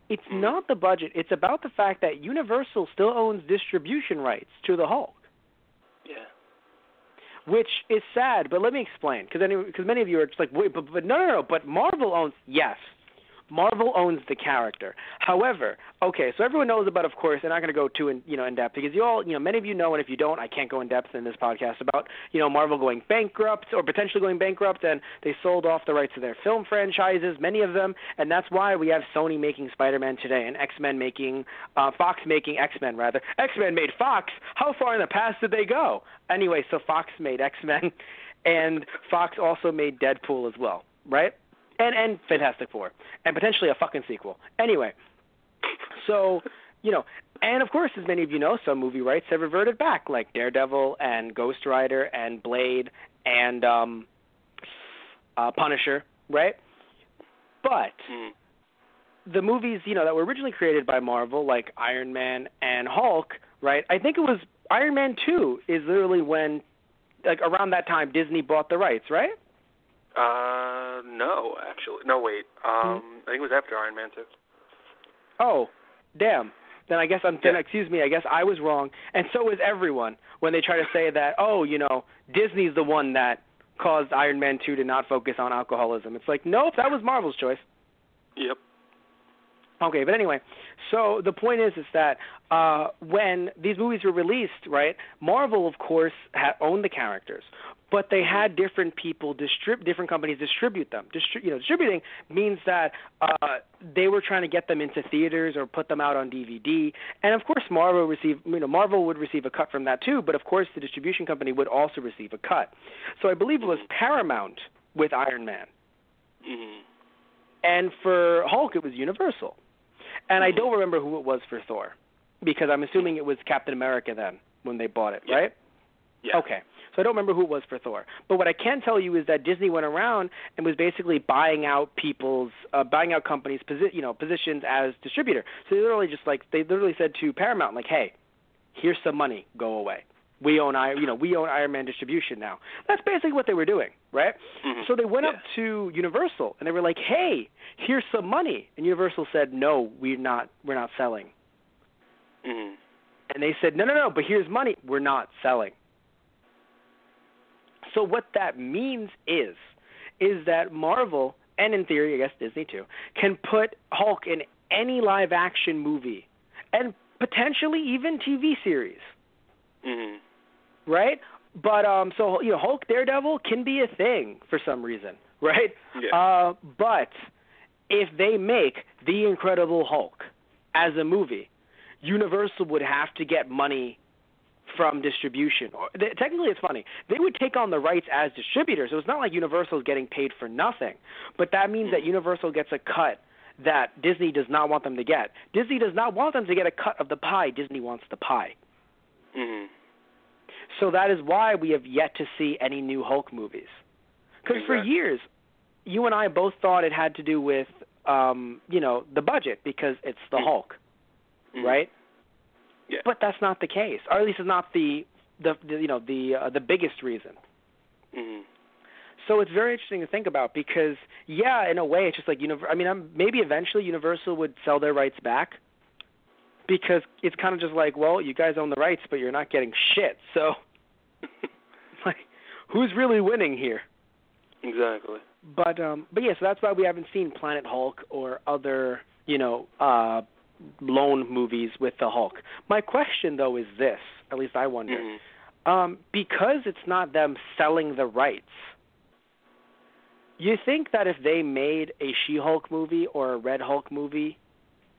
It's not the budget. It's about the fact that Universal still owns distribution rights to the Hulk. Yeah. Which is sad, but let me explain. Because many of you are just like, wait, but no. But Marvel owns, yes. Marvel owns the character. However, okay, so everyone knows about, of course, they're not going to go too in depth, because many of you know, and if you don't, I can't go in depth in this podcast about, Marvel going bankrupt or potentially going bankrupt, and they sold off the rights to their film franchises, many of them, and that's why we have Sony making Spider-Man today and X-Men making, Fox making X-Men, rather. X-Men made Fox. How far in the past did they go? Anyway, so Fox made X-Men, and Fox also made Deadpool as well, right? And Fantastic Four, and potentially a fucking sequel. Anyway, so, and of course, as many of you know, some movie rights have reverted back, like Daredevil and Ghost Rider and Blade and Punisher, right? But the movies, that were originally created by Marvel, like Iron Man and Hulk, right? I think it was Iron Man 2 is literally when, like, around that time, Disney bought the rights, right? No, actually. No, wait. I think it was after Iron Man 2. Oh, damn. Then I guess excuse me, I guess I was wrong. And so was everyone when they try to say that, Disney's the one that caused Iron Man 2 to not focus on alcoholism. It's like, nope, that was Marvel's choice. Yep. Okay, but anyway, so the point is that when these movies were released, right, Marvel, of course, owned the characters, but they had different people, different companies distribute them. Distributing means that they were trying to get them into theaters or put them out on DVD, and of course, Marvel would receive a cut from that too. But of course, the distribution company would also receive a cut. So I believe it was Paramount with Iron Man, and for Hulk, it was Universal. And I don't remember who it was for Thor, because I'm assuming it was Captain America then when they bought it, right? Yeah. Okay. So I don't remember who it was for Thor. But what I can tell you is that Disney went around and was basically buying out companies' positions as distributor. So they literally said to Paramount, like, hey, here's some money, go away. We own Iron Man distribution now. That's basically what they were doing, right? So they went up to Universal and they were like, hey, here's some money. And Universal said, no, we're not selling. And they said, no, but here's money. We're not selling. So what that means is that Marvel, and in theory, I guess Disney too, can put Hulk in any live-action movie and potentially even TV series. Right? But Hulk, Daredevil can be a thing for some reason, right? Yeah. But if they make The Incredible Hulk as a movie, Universal would have to get money from distribution. Technically, it's funny. They would take on the rights as distributors, so it's not like Universal is getting paid for nothing. But that means that Universal gets a cut that Disney does not want them to get. Disney does not want them to get a cut of the pie. Disney wants the pie. Mm-hmm. So that is why we have yet to see any new Hulk movies. Because for years, you and I both thought it had to do with, the budget because it's the Hulk, right? Yeah. But that's not the case, or at least it's not the biggest reason. Mm-hmm. So it's very interesting to think about because, yeah, in a way, it's just like maybe eventually Universal would sell their rights back because it's kind of just like, well, you guys own the rights, but you're not getting shit. So, like, who's really winning here? Exactly. But yeah, so that's why we haven't seen Planet Hulk or other, lone movies with the Hulk. My question, though, is this, at least I wonder, because it's not them selling the rights, you think that if they made a She-Hulk movie or a Red Hulk movie,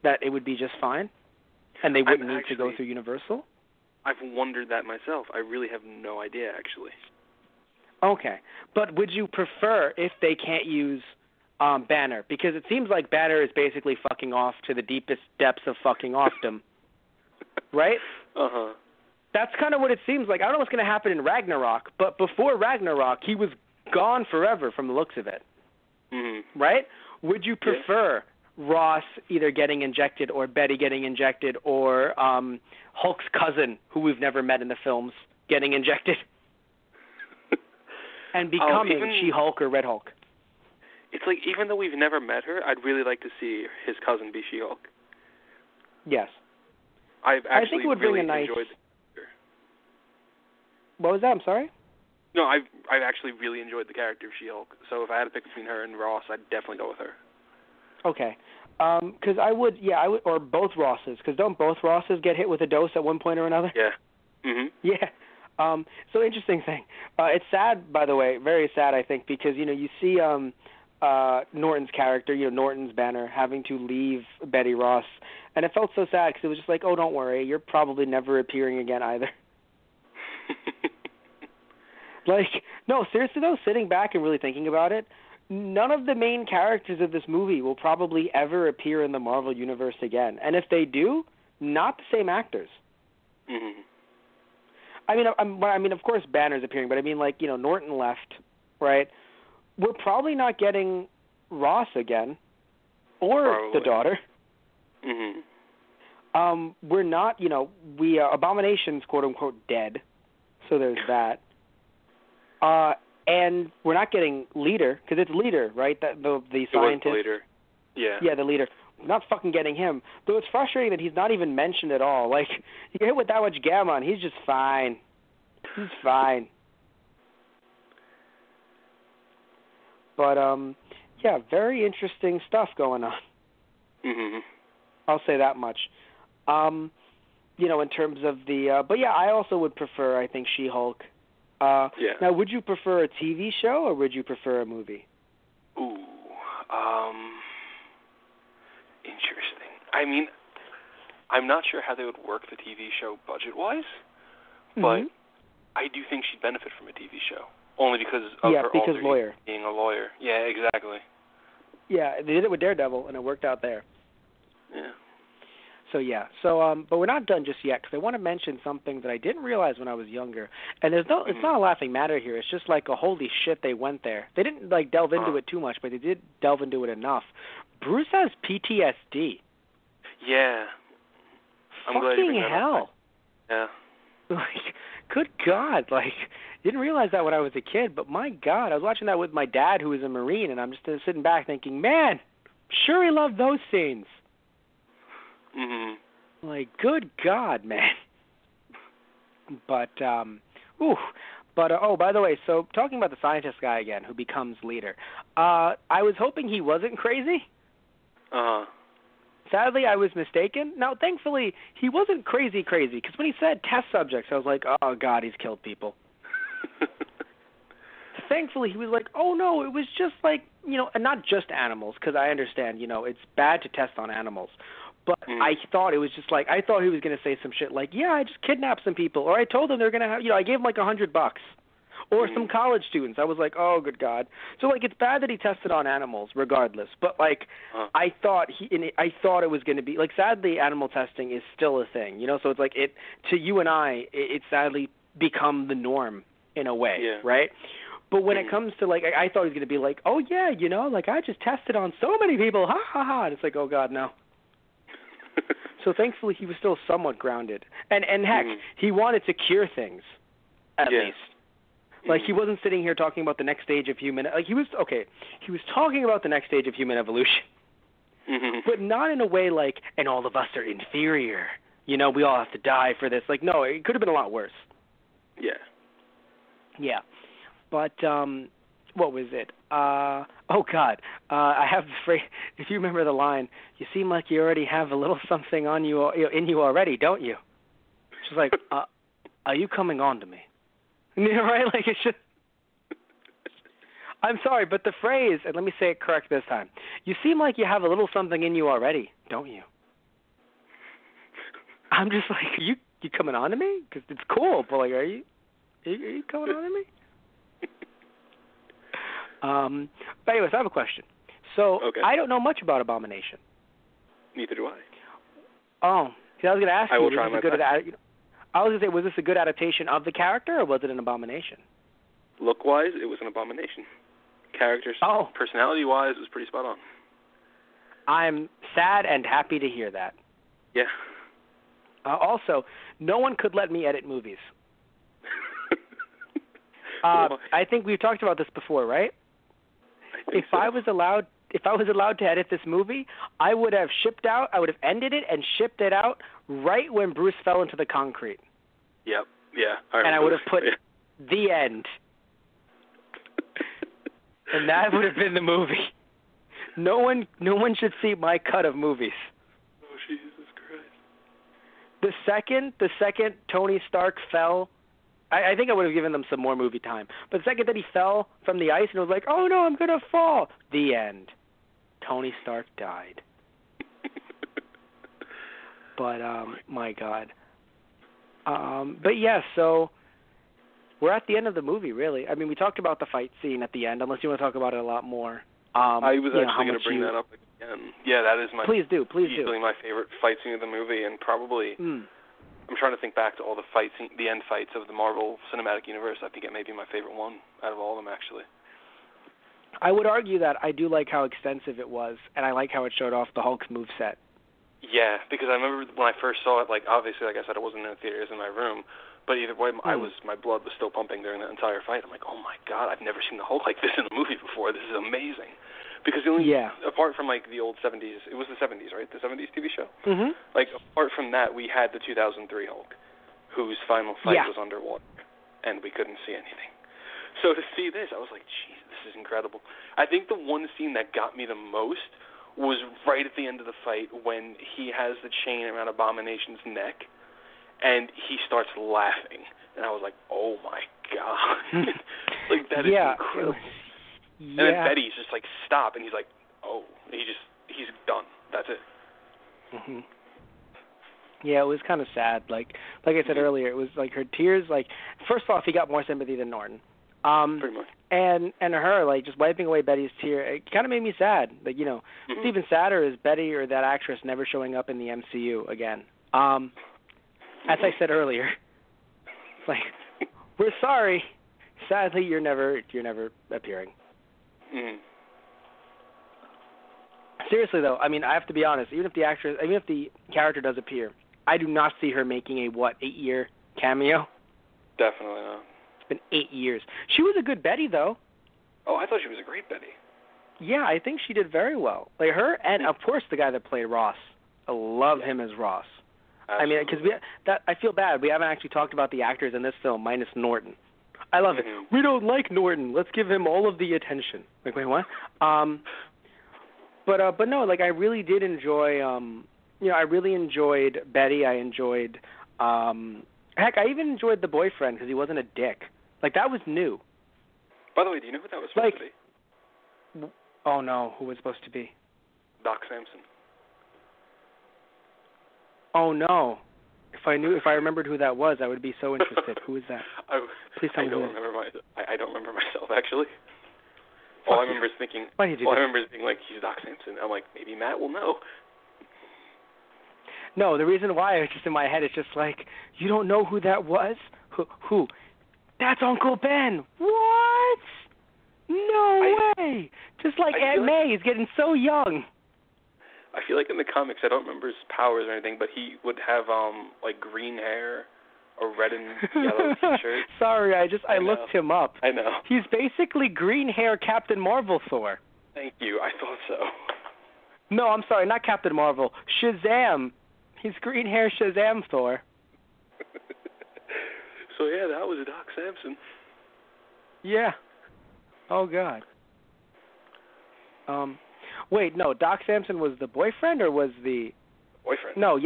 that it would be just fine? And they wouldn't need to go through Universal? I've wondered that myself. I really have no idea, actually. Okay. But would you prefer if they can't use Banner? Because it seems like Banner is basically fucking off to the deepest depths of fucking offdom. Right? Uh-huh. That's kind of what it seems like. I don't know what's going to happen in Ragnarok, but before Ragnarok, he was gone forever from the looks of it. Mm-hmm. Right? Would you prefer Ross either getting injected or Betty getting injected or Hulk's cousin, who we've never met in the films, getting injected and becoming She-Hulk or Red Hulk? It's like, even though we've never met her, I'd really like to see his cousin be She-Hulk. Yes. I think it would really bring a nice... enjoyed the character. What was that? I'm sorry? No, I've actually really enjoyed the character of She-Hulk. So if I had to pick between her and Ross, I'd definitely go with her. Okay. Because I would, or both Rosses, because don't both Rosses get hit with a dose at one point or another? Yeah. Mm-hmm. Yeah. So interesting thing. It's sad, by the way, very sad, I think, because, you see Norton's character, Norton's Banner, having to leave Betty Ross, and it felt so sad because it was just like, oh, don't worry, you're probably never appearing again either. Like, no, seriously though, sitting back and really thinking about it, none of the main characters of this movie will probably ever appear in the Marvel Universe again. And if they do, not the same actors. Mm-hmm. I mean, of course Banner's appearing, but I mean, like, Norton left, right? We're probably not getting Ross again, or the daughter. Mm-hmm. We're not, Abomination's quote-unquote dead, so there's that. And we're not getting Leader, because it's Leader, right? The scientist. The Leader. Yeah. Yeah, the Leader. We're not fucking getting him. Though it's frustrating that he's not even mentioned at all. Like, you get hit with that much gamma, and he's just fine. He's fine. But, yeah, very interesting stuff going on. Mm-hmm. I'll say that much. In terms of the... but, yeah, I also would prefer, I think, She-Hulk. Yeah. Now, would you prefer a TV show or would you prefer a movie? Ooh, interesting. I mean, I'm not sure how they would work the TV show budget-wise, but I do think she'd benefit from a TV show, only because of her alter being a lawyer. Yeah, exactly. Yeah, they did it with Daredevil, and it worked out there. Yeah. So, yeah. But we're not done just yet, because I want to mention something that I didn't realize when I was younger. And it's not a laughing matter here. It's just like a holy shit they went there. They didn't, delve into it too much, but they did delve into it enough. Bruce has PTSD. Yeah. I'm glad you bring that up. Yeah. Good God. Didn't realize that when I was a kid, but my God, I was watching that with my dad, who was a Marine, and I'm just sitting back thinking, man, sure he loved those scenes. Mm-hmm. Good God, man. But, oh, by the way, so talking about the scientist guy again, who becomes Leader, I was hoping he wasn't crazy. Uh-huh. Sadly, I was mistaken. Now, thankfully, he wasn't crazy, because when he said test subjects, I was like, oh, God, he's killed people. Thankfully, he was like, oh, no, it was just and not just animals, because I understand, it's bad to test on animals. But I thought it was just like, I thought he was going to say some shit like, yeah, I just kidnapped some people, or I told them they're going to have, I gave them like $100, or some college students. I was like, oh, good God. So like, it's bad that he tested on animals, regardless. But like, I thought it was going to be like, sadly, animal testing is still a thing, So it's like to you and I, it's sadly become the norm in a way, right? But when it comes to like, I thought he was going to be like, oh yeah, like I just tested on so many people, ha ha ha. And it's like, oh God, no. So thankfully he was still somewhat grounded. And heck, he wanted to cure things, at least. Like he wasn't sitting here talking about the next stage of human, like he was talking about the next stage of human evolution. But not in a way like, and all of us are inferior. We all have to die for this. Like, no, it could have been a lot worse. Yeah. Yeah. But what was it? Oh God, I have the phrase. If you remember the line, you seem like you already have a little something on you, in you already, don't you? She's like, are you coming on to me? Right? Like it should. I'm sorry, but the phrase, and let me say it correct this time. You seem like you have a little something in you already, don't you? I'm just like, you coming on to me? Because it's cool, but like, are you coming on to me? But anyways, I have a question. So I don't know much about Abomination. Neither do I. Oh, see, I was going to ask you. I will try my best. I was going to say, was this a good adaptation of the character, or was it an abomination? Look-wise, it was an abomination. Characters, personality-wise, it was pretty spot on. I'm sad and happy to hear that. Yeah. Also, no one could let me edit movies. I think we've talked about this before, right? If I was allowed to edit this movie, I would have ended it and shipped it out right when Bruce fell into the concrete. Yep. Yeah. I would have put the end. And that would have been the movie. No one should see my cut of movies. Oh, Jesus Christ. The second Tony Stark fell, I think I would have given them some more movie time. But the second that he fell from the ice and it was like, oh no, I'm going to fall. The end. Tony Stark died. But, my God. But yeah, so we're at the end of the movie, really. I mean, we talked about the fight scene at the end, unless you want to talk about it a lot more. I was actually going to bring that up again. Yeah, that is easily my favorite fight scene of the movie, and probably... I'm trying to think back to all the the end fights of the Marvel Cinematic Universe. I think it may be my favorite one out of all of them, actually. I would argue that I do like how extensive it was, and I like how it showed off the Hulk's moveset. Yeah, because I remember when I first saw it, like, obviously, like I said, it wasn't in the theaters in my room, but either way, my blood was still pumping during the entire fight. I'm like, oh my God, I've never seen the Hulk like this in a movie before. This is amazing. Because the only, apart from like the old 70s, it was the 70s, right? The 70s TV show? Mm-hmm. Like, apart from that, we had the 2003 Hulk, whose final fight was underwater, and we couldn't see anything. So to see this, I was like, geez, this is incredible. I think the one scene that got me the most was right at the end of the fight when he has the chain around Abomination's neck, and he starts laughing. And I was like, oh my God. Like, that is incredible. And then Betty's just like, stop, and he's like, oh, he's done. That's it. Mm-hmm. Yeah, it was kind of sad. Like I said earlier, it was like her tears. Like, first off, he got more sympathy than Norton. Pretty much. And her, like, just wiping away Betty's tear, it kind of made me sad. Like, what's even sadder is Betty or that actress never showing up in the MCU again. As I said earlier, like, we're sorry. Sadly, you're never appearing. Mm. Seriously, though, I mean, I have to be honest. Even if the character does appear, I do not see her making a 8-year cameo. Definitely not. It's been 8 years. She was a good Betty, though. Oh, I thought she was a great Betty. Yeah, I think she did very well. Like her, and of course the guy that played Ross. I love him as Ross. Absolutely. I mean, because I feel bad. We haven't actually talked about the actors in this film, minus Norton. I love it. We don't like Norton. Let's give him all of the attention. Like, wait, what? But no, like, I really did enjoy, I really enjoyed Betty. I enjoyed, heck, I even enjoyed the boyfriend because he wasn't a dick. Like, that was new. By the way, do you know who that was supposed to be? Oh, no, who was supposed to be? Doc Samson. Oh no! If I remembered who that was, I would be so interested. Who is that? Please tell me who it is. I don't remember myself actually. All I remember is thinking. Why did you? All I remember is being like, he's Doc Samson. I'm like, maybe Matt will know. No, the reason why it's just in my head, it's just like, you don't know who that was? Who? That's Uncle Ben. What? No way. Just like Aunt May, he's getting so young. I feel like in the comics, I don't remember his powers or anything, but he would have like green hair, a red and yellow T-shirt. Sorry, I looked him up. I know. He's basically green hair Captain Marvel Thor. Thank you. I thought so. No, I'm sorry, not Captain Marvel. Shazam. He's green hair Shazam Thor. So yeah, that was Doc Samson. Yeah. Oh God. Wait, no, Doc Samson was the boyfriend or was the... Boyfriend. No,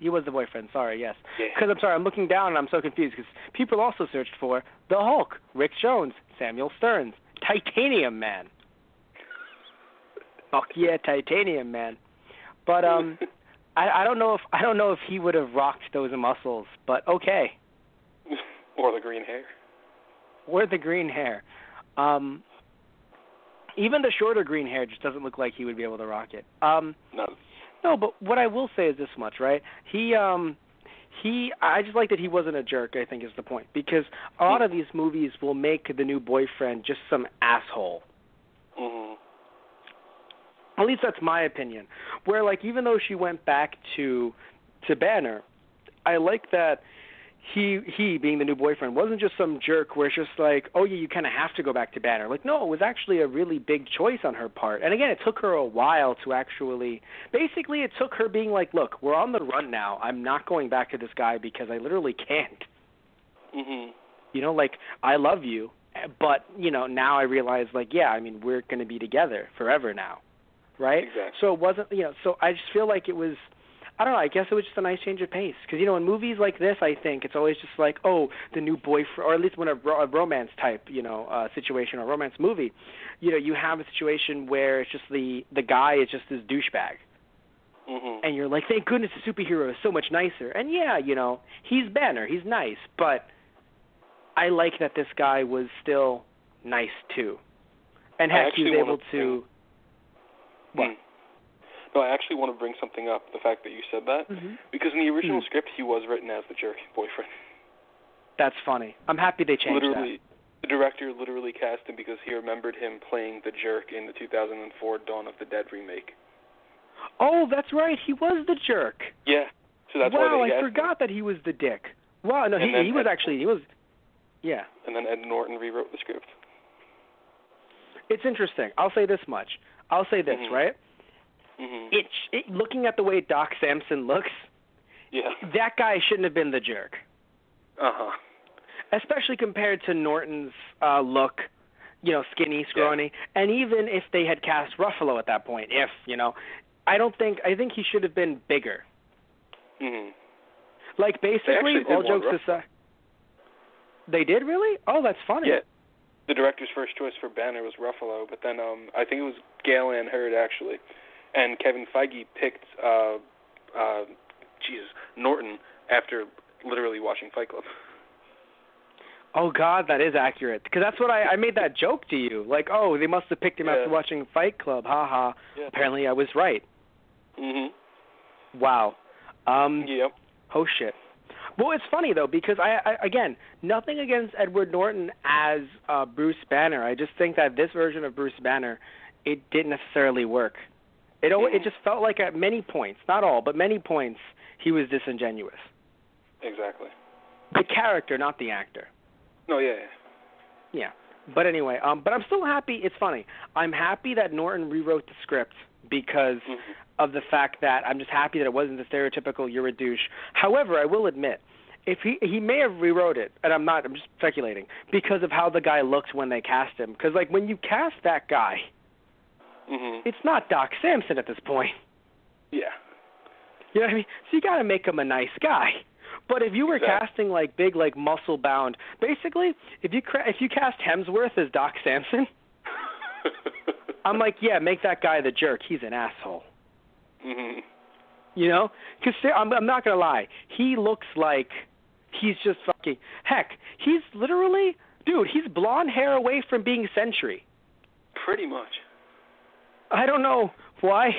he was the boyfriend. Sorry, yes. Yeah. Because I'm sorry, I'm looking down and I'm so confused because people also searched for the Hulk, Rick Jones, Samuel Stearns, Titanium Man. Fuck yeah, Titanium Man. But I don't know if he would have rocked those muscles, but okay. Or the green hair. Or the green hair. Even the shorter green hair just doesn't look like he would be able to rock it. No, but what I will say is this much, right? I just like that he wasn't a jerk, I think is the point. Because a lot of these movies will make the new boyfriend just some asshole. Mm-hmm. At least that's my opinion. Where, like, even though she went back to Banner, I like that he being the new boyfriend wasn't just some jerk where it's just like, oh yeah, you kind of have to go back to Banner. Like, no, it was actually a really big choice on her part. And again, it took her a while to actually, basically it took her being like, look, we're on the run now. I'm not going back to this guy because I literally can't. Mm-hmm. You know, like, I love you, but, you know, now I realize, like, yeah, I mean, we're going to be together forever now, right? Exactly. So it wasn't, you know, so I just feel like it was, I don't know, I guess it was just a nice change of pace. Because, you know, in movies like this, I think, it's always just like, oh, the new boyfriend, or at least when a romance type, you know, situation or romance movie, you know, you have a situation where it's just the guy is just this douchebag. Mm-hmm. And you're like, thank goodness the superhero is so much nicer. And yeah, you know, he's Banner, he's nice, but I like that this guy was still nice too. And heck, he was able to... What? No, I actually want to bring something up, the fact that you said that, because in the original script, he was written as the jerk boyfriend. That's funny. I'm happy they changed that. The director literally cast him because he remembered him playing the jerk in the 2004 Dawn of the Dead remake. Oh, that's right. He was the jerk. Yeah. So that's wow, why they I forgot that he was the dick. Wow, no, he was actually, yeah. And then Ed Norton rewrote the script. It's interesting. I'll say this much. I'll say this, right? Mm-hmm. Looking at the way Doc Samson looks, that guy shouldn't have been the jerk. Uh-huh. Especially compared to Norton's look, you know, skinny, scrawny. Yeah. And even if they had cast Ruffalo at that point, you know, I think he should have been bigger. Mm-hmm. Like, basically, all jokes aside. They did, really? Oh, that's funny. Yeah. The director's first choice for Banner was Ruffalo, but then I think it was Gale Ann Hurd, actually. And Kevin Feige picked Norton after literally watching Fight Club. Oh, God, that is accurate. Because that's what I made that joke to you. Like, oh, they must have picked him after watching Fight Club. Ha ha. Yeah. Apparently I was right. Mm-hmm. Wow. Yep. Oh, shit. Well, it's funny, though, because, I again, nothing against Edward Norton as Bruce Banner. I just think that this version of Bruce Banner, it didn't necessarily work. It just felt like at many points, not all, but many points, he was disingenuous. Exactly. The character, not the actor. No, yeah. Yeah. But anyway, but I'm still happy. It's funny. I'm happy that Norton rewrote the script because of the fact that I'm just happy that it wasn't the stereotypical you're a douche. However, I will admit, if he may have rewrote it, and I'm just speculating, because of how the guy looked when they cast him. Because, like, when you cast that guy, it's not Doc Samson at this point. Yeah. You know what I mean? So you got to make him a nice guy. But if you were casting, like, big, like, muscle-bound, basically, if you cast Hemsworth as Doc Samson, I'm like, yeah, make that guy the jerk. He's an asshole. You know? Because I'm not going to lie. He looks like he's just fucking... Heck, he's literally... Dude, he's blonde hair away from being Sentry. Pretty much. I don't know why.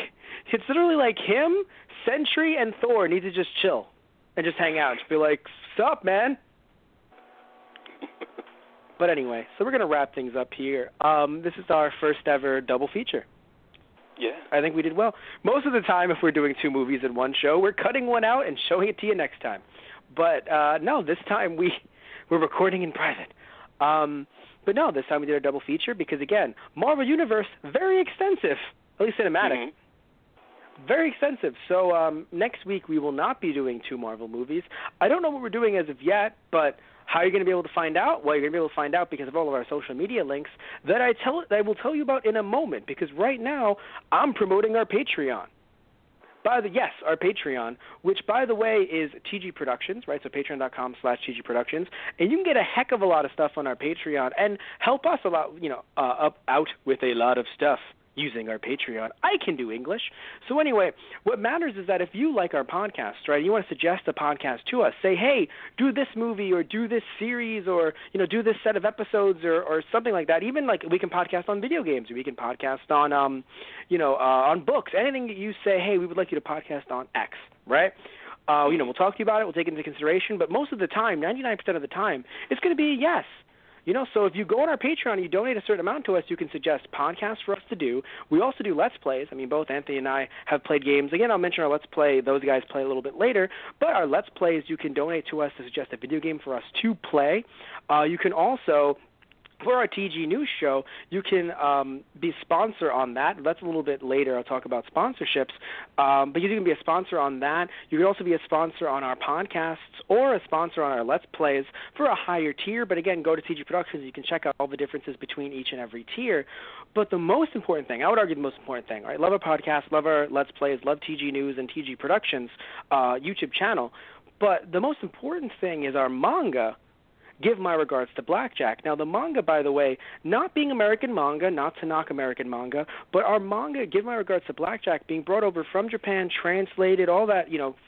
It's literally like him, Sentry, and Thor need to just chill and just hang out. Just be like, sup, man? But anyway, so we're going to wrap things up here. This is our first ever double feature. Yeah. I think we did well. Most of the time, if we're doing two movies in one show, we're cutting one out and showing it to you next time. But no, this time we're recording in private. But no, this time we did a double feature because, again, Marvel Universe, very extensive, at least cinematic. Mm-hmm. Very extensive. So next week we will not be doing two Marvel movies. I don't know what we're doing as of yet, but how are you going to be able to find out? Well, you're going to be able to find out because of all of our social media links that I will tell you about in a moment, because right now I'm promoting our Patreon. Yes, our Patreon, which, by the way, is TG Productions, right? So patreon.com/TG Productions. And you can get a heck of a lot of stuff on our Patreon and help us a lot, out with a lot of stuff using our Patreon. I can do English. So anyway, what matters is that if you like our podcast, right, you want to suggest a podcast to us, say, hey, do this movie or do this series or, do this set of episodes or something like that. Even like we can podcast on video games or we can podcast on, on books. Anything that you say, hey, we would like you to podcast on X, right? We'll talk to you about it. We'll take it into consideration. But most of the time, 99% of the time, it's going to be a yes. So if you go on our Patreon and you donate a certain amount to us, you can suggest podcasts for us to do. We also do Let's Plays. I mean, both Anthony and I have played games. Again, I'll mention our Let's Play. Those guys play a little bit later. But our Let's Plays, you can donate to us to suggest a video game for us to play. You can also... For our TG News show, you can be a sponsor on that. That's a little bit later. I'll talk about sponsorships. But you can be a sponsor on that. You can also be a sponsor on our podcasts or a sponsor on our Let's Plays for a higher tier. But again, go to TG Productions. You can check out all the differences between each and every tier. But the most important thing, I would argue the most important thing, right? Love our podcast, love our Let's Plays, love TG News and TG Productions YouTube channel. But the most important thing is our manga, Give My Regards to Blackjack. Now, the manga, by the way, not being American manga, not to knock American manga, but our manga, Give My Regards to Blackjack, being brought over from Japan, translated, all that,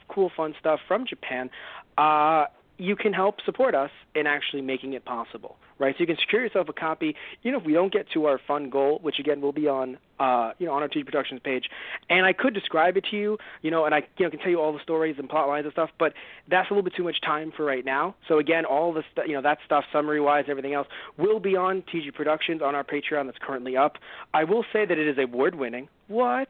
cool, fun stuff from Japan, you can help support us in actually making it possible, right? So you can secure yourself a copy, if we don't get to our fun goal, which, again, will be on our TV Productions page. And I could describe it to you, and I can tell you all the stories and plot lines and stuff, but that's a little bit too much time for right now. So, again, all the that stuff, summary-wise, everything else, will be on TG Productions on our Patreon that's currently up. I will say that it is award-winning. What?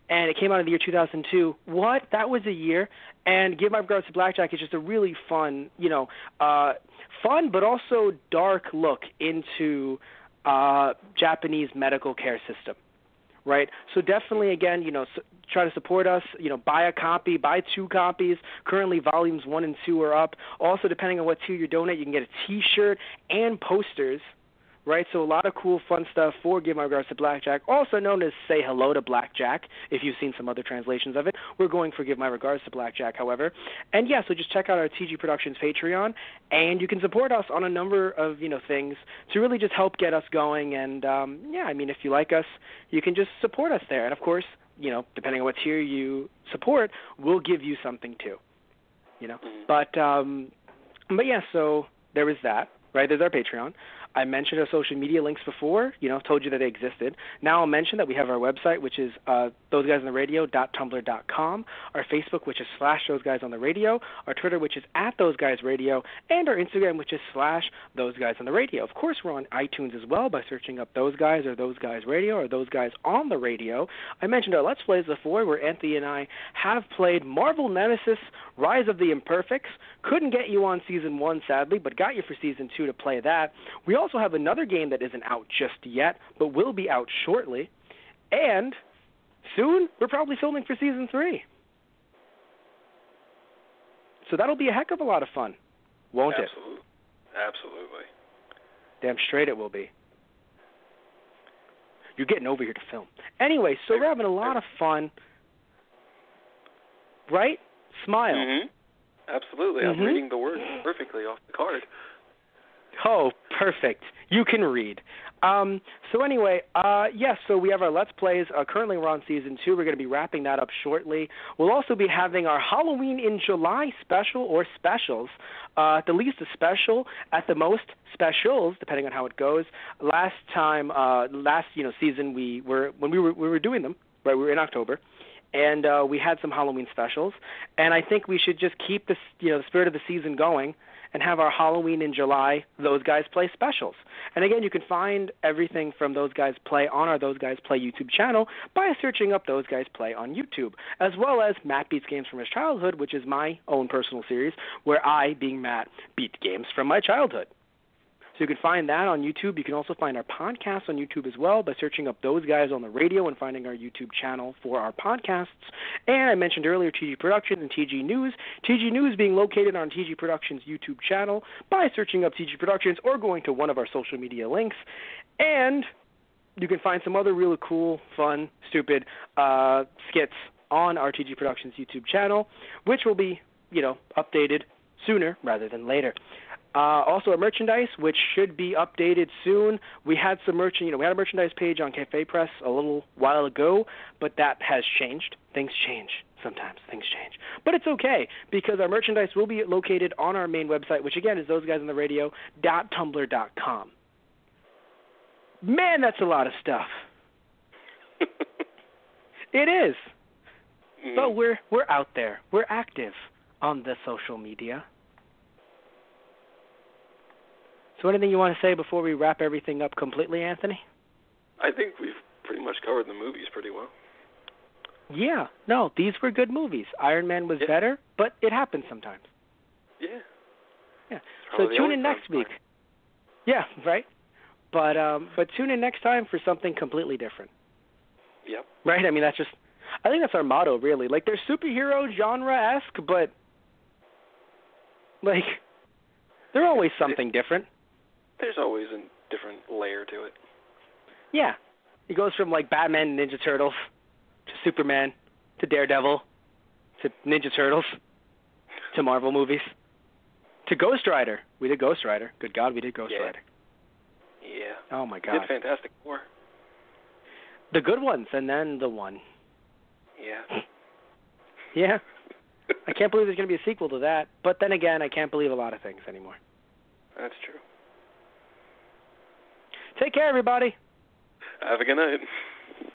And it came out in the year 2002. What? That was a year. And Give My Regards to Blackjack is just a really fun, fun but also dark look into Japanese medical care system, right? So definitely, again, try to support us. Buy a copy, buy 2 copies. Currently, volumes 1 and 2 are up. Also, depending on what tier you donate, you can get a T-shirt and posters. Right, so a lot of cool, fun stuff for Give My Regards to Blackjack, also known as Say Hello to Blackjack, if you've seen some other translations of it. We're going for Give My Regards to Blackjack, however. And, so just check out our TG Productions Patreon, and you can support us on a number of, things to really just help get us going. And, if you like us, you can just support us there. And, of course, depending on what tier you support, we'll give you something too, But so there was that, right? There's our Patreon. I mentioned our social media links before, told you that they existed. Now I'll mention that we have our website, which is thoseguysontheradio.tumblr.com, our Facebook, which is /thoseguysontheradio, our Twitter, which is @thoseguysradio, and our Instagram, which is /thoseguysontheradio. Of course, we're on iTunes as well by searching up Those Guys or Those Guys Radio or Those Guys on the Radio. I mentioned our Let's Plays before, where Anthony and I have played Marvel Nemesis, Rise of the Imperfects. Couldn't get you on Season 1, sadly, but got you for Season 2 to play that. We also have another game that isn't out just yet, but will be out shortly. And soon, we're probably filming for Season 3. So that'll be a heck of a lot of fun, won't it? Absolutely. Damn straight it will be. You're getting over here to film. Anyway, so we're having a lot of fun. Right? Smile. Mm-hmm. Absolutely. I'm reading the words perfectly off the card. Oh, perfect. You can read. So anyway, yes, so we have our Let's Plays. Currently we're on Season 2. We're going to be wrapping that up shortly. We'll also be having our Halloween in July special or specials. At the least a special, at the most specials, depending on how it goes. Last season we were doing them, right, we were in October. And we had some Halloween specials. And I think we should just keep the spirit of the season going and have our Halloween in July Those Guys Play specials. And again, you can find everything from Those Guys Play on our Those Guys Play YouTube channel by searching up Those Guys Play on YouTube, as well as Matt Beats Games from His Childhood, which is my own personal series where I, being Matt, beat games from my childhood. So you can find that on YouTube. You can also find our podcast on YouTube as well by searching up Those Guys on the Radio and finding our YouTube channel for our podcasts. And I mentioned earlier TG Productions and TG News. TG News being located on TG Productions' YouTube channel by searching up TG Productions or going to one of our social media links. And you can find some other really cool, fun, stupid skits on our TG Productions YouTube channel, which will be, updated sooner rather than later. Also, our merchandise, which should be updated soon. We had some we had a merchandise page on Cafe Press a little while ago, but that has changed. Things change. Sometimes things change. But it's okay, because our merchandise will be located on our main website, which again is thoseguysontheradio.tumblr.com. Man, that's a lot of stuff. It is. But we're out there. We're active on the social media. So anything you want to say before we wrap everything up completely, Anthony? I think we've pretty much covered the movies pretty well. Yeah. No, these were good movies. Iron Man was better, but it happens sometimes. Yeah. Yeah. So tune in next week. Yeah, right? But tune in next time for something completely different. Yep. Right? I mean, I think that's our motto, really. Like, they're superhero genre-esque, but, like, they're always something different. There's always a different layer to it. Yeah. It goes from, like, Batman and Ninja Turtles to Superman to Daredevil to Ninja Turtles to Marvel movies to Ghost Rider. We did Ghost Rider. Good God, we did Ghost Rider. Yeah. Oh, my God. We did Fantastic Four. The good ones, and then the one. Yeah. Yeah. I can't believe there's going to be a sequel to that. But then again, I can't believe a lot of things anymore. That's true. Take care, everybody. Have a good night.